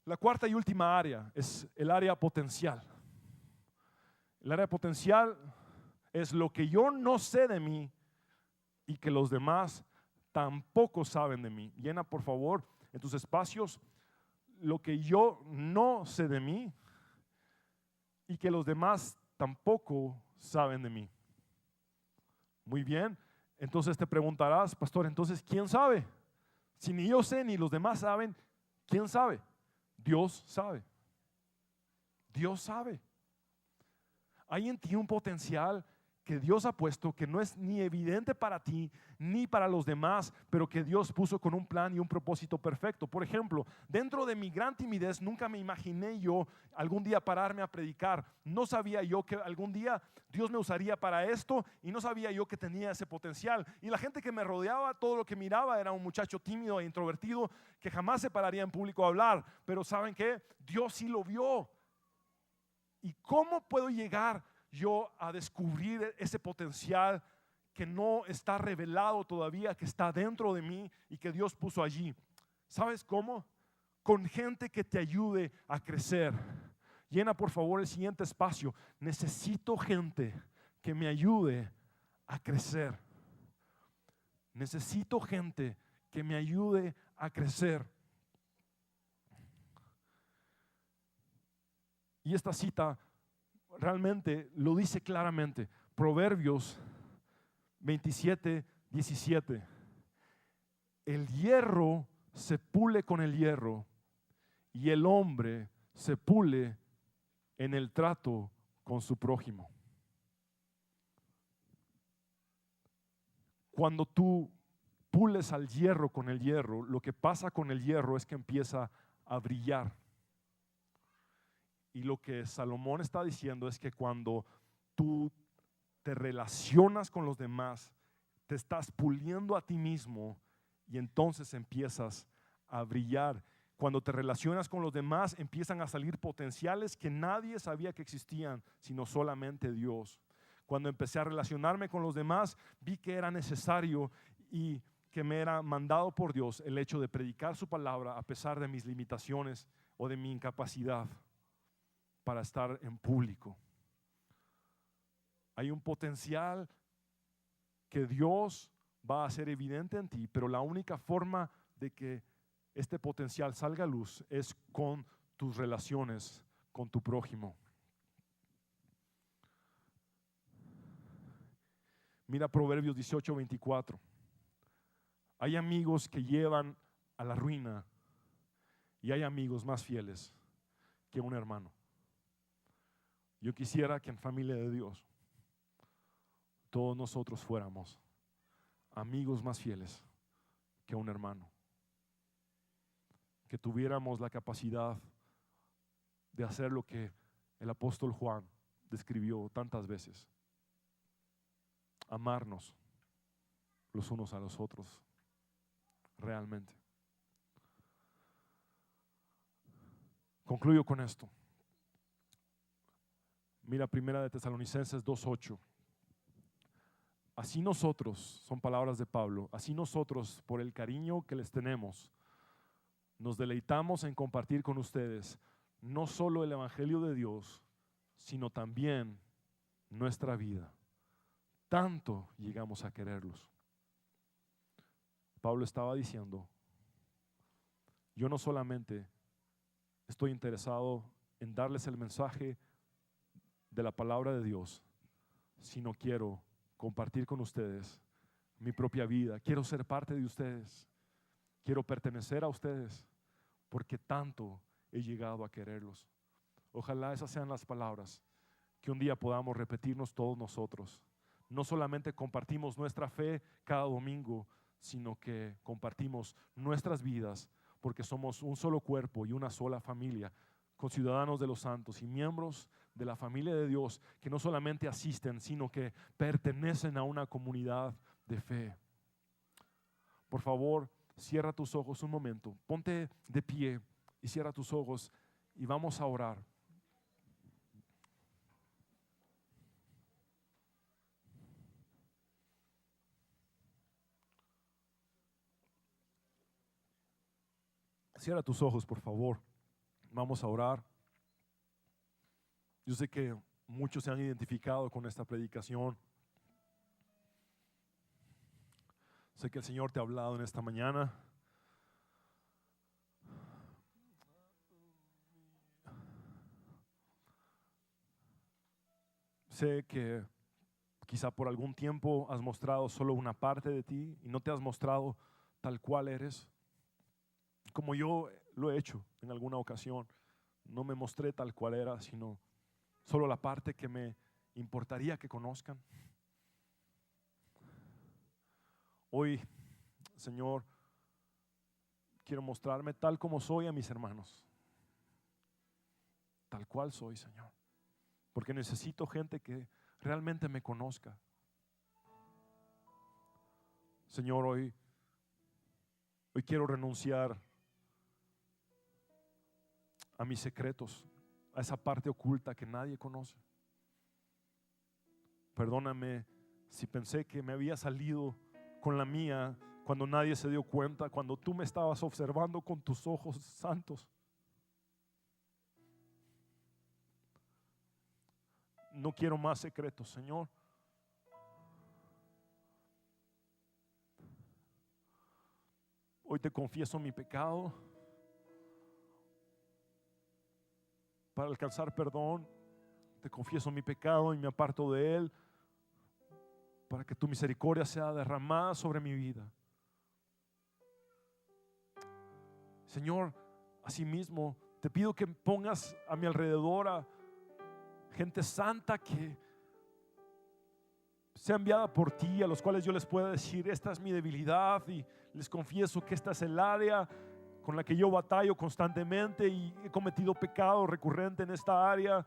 La cuarta y última área es el área potencial. El área potencial es lo que yo no sé de mí y que los demás tampoco saben de mí. Llena por favor en tus espacios lo que yo no sé de mí y que los demás tampoco saben de mí. Muy bien. Entonces te preguntarás, pastor, entonces, ¿quién sabe? Si ni yo sé ni los demás saben, ¿quién sabe? Dios sabe. Dios sabe. Hay en ti un potencial que Dios ha puesto que no es ni evidente para ti ni para los demás, pero que Dios puso con un plan y un propósito perfecto. Por ejemplo, dentro de mi gran timidez nunca me imaginé yo algún día pararme a predicar. No sabía yo que algún día Dios me usaría para esto y no sabía yo que tenía ese potencial. Y la gente que me rodeaba, todo lo que miraba era un muchacho tímido e introvertido que jamás se pararía en público a hablar. Pero ¿saben qué? Dios sí lo vio. ¿Y cómo puedo llegar yo a descubrir ese potencial que no está revelado todavía, que está dentro de mí y que Dios puso allí? ¿Sabes cómo? Con gente que te ayude a crecer. Llena por favor el siguiente espacio. Necesito gente que me ayude a crecer. Necesito gente que me ayude a crecer. Y esta cita realmente lo dice claramente. Proverbios 27:17. El hierro se pule con el hierro y el hombre se pule en el trato con su prójimo. Cuando tú pules al hierro con el hierro, lo que pasa con el hierro es que empieza a brillar. Y lo que Salomón está diciendo es que cuando tú te relacionas con los demás, te estás puliendo a ti mismo y entonces empiezas a brillar. Cuando te relacionas con los demás, empiezan a salir potenciales que nadie sabía que existían, sino solamente Dios. Cuando empecé a relacionarme con los demás, vi que era necesario y que me era mandado por Dios el hecho de predicar su palabra a pesar de mis limitaciones o de mi incapacidad para estar en público. Hay un potencial que Dios va a hacer evidente en ti, pero la única forma de que este potencial salga a luz es con tus relaciones con tu prójimo. Mira Proverbios 18:24. Hay amigos que llevan a la ruina y hay amigos más fieles que un hermano. Yo quisiera que en familia de Dios todos nosotros fuéramos amigos más fieles que un hermano. Que tuviéramos la capacidad de hacer lo que el apóstol Juan describió tantas veces. Amarnos los unos a los otros realmente. Concluyo con esto. Mira Primera de Tesalonicenses 2:8. Así nosotros, son palabras de Pablo, así nosotros, por el cariño que les tenemos, nos deleitamos en compartir con ustedes no solo el Evangelio de Dios, sino también nuestra vida. Tanto llegamos a quererlos. Pablo estaba diciendo, yo no solamente estoy interesado en darles el mensaje de la palabra de Dios, sino quiero compartir con ustedes mi propia vida. Quiero ser parte de ustedes. Quiero pertenecer a ustedes porque tanto he llegado a quererlos. Ojalá esas sean las palabras que un día podamos repetirnos todos nosotros. No solamente compartimos nuestra fe cada domingo, sino que compartimos nuestras vidas porque somos un solo cuerpo y una sola familia, conciudadanos de los santos y miembros de la familia de Dios que no solamente asisten, sino que pertenecen a una comunidad de fe. Por favor, cierra tus ojos un momento, ponte de pie y cierra tus ojos y vamos a orar. Cierra tus ojos, por favor. Vamos a orar. Yo sé que muchos se han identificado con esta predicación. Sé que el Señor te ha hablado en esta mañana. Sé que Quizá por algún tiempo has mostrado solo una parte de ti y no te has mostrado tal cual eres. Como yo lo he hecho en alguna ocasión. No me mostré tal cual era, sino solo la parte que me importaría que conozcan. Hoy, Señor, quiero mostrarme tal como soy a mis hermanos. Tal cual soy, Señor. Porque necesito gente que realmente me conozca. Señor, hoy quiero renunciar a mis secretos, a esa parte oculta que nadie conoce. Perdóname si pensé que me había salido con la mía cuando nadie se dio cuenta, cuando tú me estabas observando con tus ojos santos. No quiero más secretos, Señor. Hoy te confieso mi pecado. Para alcanzar perdón, te confieso mi pecado y me aparto de él, para que tu misericordia sea derramada sobre mi vida. Señor, asimismo, te pido que pongas a mi alrededor a gente santa que sea enviada por ti, a los cuales yo les pueda decir: esta es mi debilidad, y les confieso que esta es el área con la que yo batallo constantemente y he cometido pecado recurrente en esta área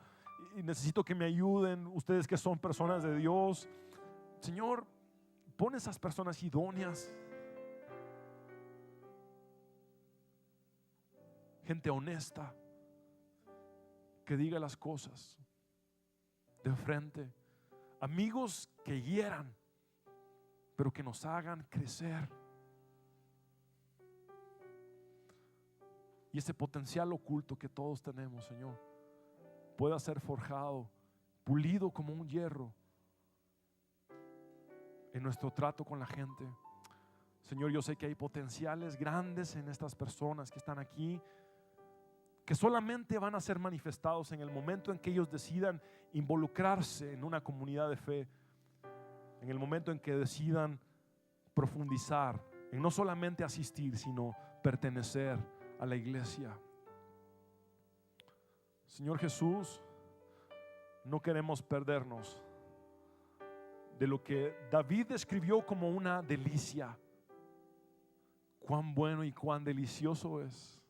y necesito que me ayuden, ustedes que son personas de Dios. Señor, pon esas personas idóneas, gente honesta, que diga las cosas de frente, amigos que hieran, pero que nos hagan crecer. Y ese potencial oculto que todos tenemos, Señor, pueda ser forjado, pulido como un hierro en nuestro trato con la gente. Señor, yo sé que hay potenciales grandes en estas personas que están aquí, que solamente van a ser manifestados en el momento en que ellos decidan involucrarse en una comunidad de fe, en el momento en que decidan profundizar en no solamente asistir, sino pertenecer a la iglesia. Señor Jesús, no queremos perdernos de lo que David describió como una delicia. Cuán bueno y cuán delicioso es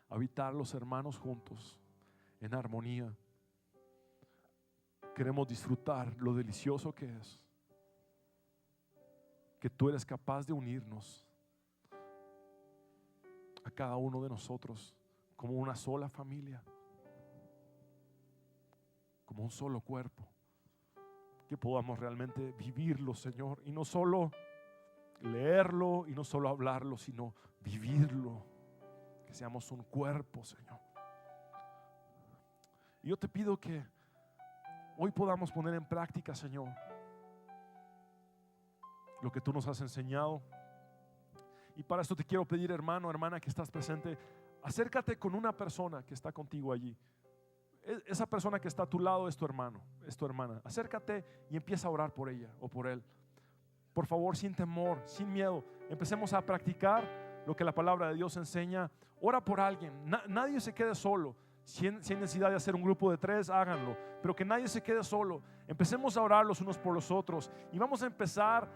habitar los hermanos juntos en armonía. Queremos disfrutar lo delicioso que es que tú eres capaz de unirnos a cada uno de nosotros como una sola familia, como un solo cuerpo, que podamos realmente vivirlo, Señor, y no solo leerlo y no solo hablarlo, sino vivirlo, que seamos un cuerpo, Señor. Y yo te pido que hoy podamos poner en práctica, Señor, lo que tú nos has enseñado. Y para esto te quiero pedir, hermano, hermana que estás presente, acércate con una persona que está contigo allí. Esa persona que está a tu lado es tu hermano, es tu hermana. Acércate y empieza a orar por ella o por él. Por favor, sin temor, sin miedo, empecemos a practicar lo que la palabra de Dios enseña. Ora por alguien, nadie se quede solo. Si hay necesidad de hacer un grupo de 3, háganlo, pero que nadie se quede solo. Empecemos a orar los unos por los otros y vamos a empezar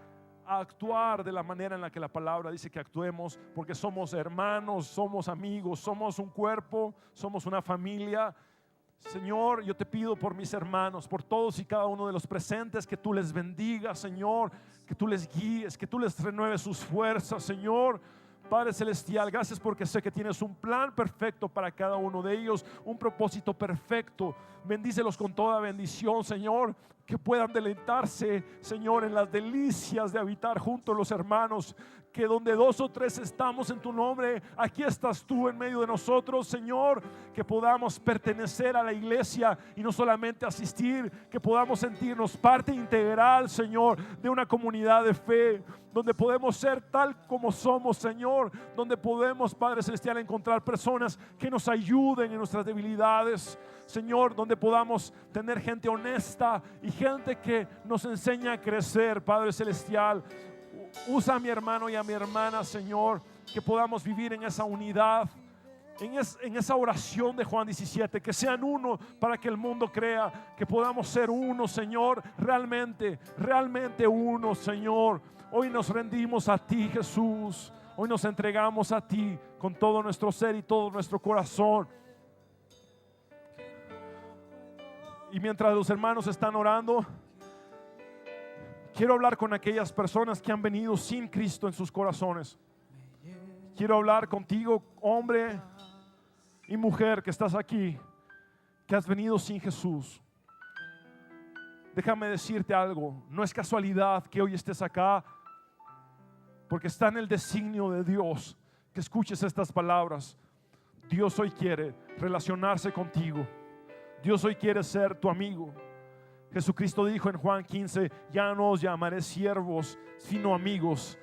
a actuar de la manera en la que la palabra dice que actuemos, porque somos hermanos, somos amigos, somos un cuerpo, somos una familia. Señor, yo te pido por mis hermanos, por todos y cada uno de los presentes, que tú les bendigas, Señor, que tú les guíes, que tú les renueves sus fuerzas, Señor. Padre Celestial, gracias porque sé que tienes un plan perfecto para cada uno de ellos, un propósito perfecto. Bendícelos con toda bendición, Señor, que puedan deleitarse, Señor, en las delicias de habitar junto a los hermanos, que donde 2 o 3 estamos en tu nombre, aquí estás tú en medio de nosotros, Señor, que podamos pertenecer a la iglesia y no solamente asistir, que podamos sentirnos parte integral, Señor, de una comunidad de fe. donde podemos ser tal como somos, Señor, donde podemos, Padre Celestial, encontrar personas que nos ayuden en nuestras debilidades, Señor, donde podamos tener gente honesta y gente que nos enseña a crecer, Padre Celestial. Usa a mi hermano y a mi hermana, Señor, que podamos vivir en esa unidad, en esa oración de Juan 17, que sean uno para que el mundo crea, que podamos ser uno, Señor, realmente uno, Señor. Hoy nos rendimos a ti, Jesús. Hoy nos entregamos a ti con todo nuestro ser y todo nuestro corazón. Y mientras los hermanos están orando, quiero hablar con aquellas personas que han venido sin Cristo en sus corazones. Quiero hablar contigo, hombre y mujer que estás aquí, que has venido sin Jesús. Déjame decirte algo, no es casualidad que hoy estés acá, porque está en el designio de Dios que escuches estas palabras. Dios hoy quiere relacionarse contigo. Dios hoy quiere ser tu amigo. Jesucristo dijo en Juan 15, ya no os llamaré siervos, sino amigos.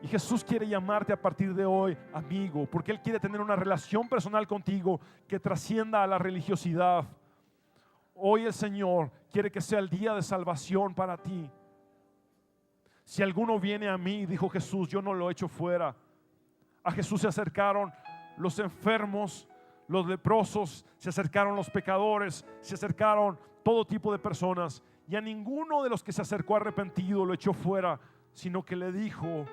Y Jesús quiere llamarte a partir de hoy amigo, porque Él quiere tener una relación personal contigo que trascienda a la religiosidad. Hoy el Señor quiere que sea el día de salvación para ti. Si alguno viene a mí, dijo Jesús, yo no lo echo fuera. A Jesús se acercaron los enfermos, los leprosos, se acercaron los pecadores, se acercaron todo tipo de personas, y a ninguno de los que se acercó arrepentido lo echó fuera, sino que le dijo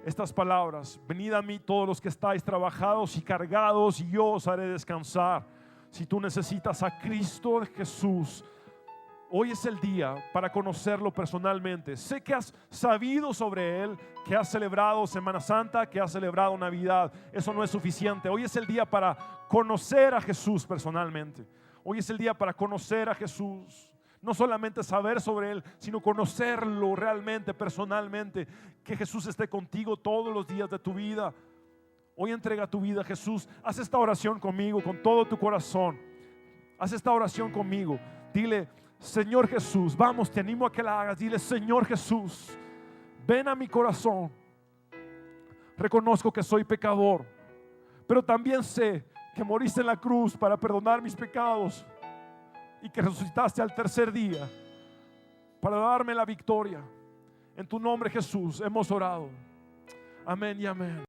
estas palabras: venid a mí todos los que estáis trabajados y cargados, y yo os haré descansar. Si tú necesitas a Cristo Jesús, hoy es el día para conocerlo personalmente. Sé que has sabido sobre Él, que has celebrado Semana Santa, que has celebrado Navidad. Eso no es suficiente. Hoy es el día para conocer a Jesús personalmente. Hoy es el día para conocer a Jesús. No solamente saber sobre Él, sino conocerlo realmente, personalmente. Que Jesús esté contigo todos los días de tu vida. Hoy entrega tu vida a Jesús. Haz esta oración conmigo, con todo tu corazón. Haz esta oración conmigo. Dile: Señor Jesús, vamos, te animo a que la hagas. Dile: Señor Jesús, ven a mi corazón. Reconozco que soy pecador, pero también sé que moriste en la cruz para perdonar mis pecados y que resucitaste al tercer día para darme la victoria. En tu nombre, Jesús, hemos orado. Amén y amén.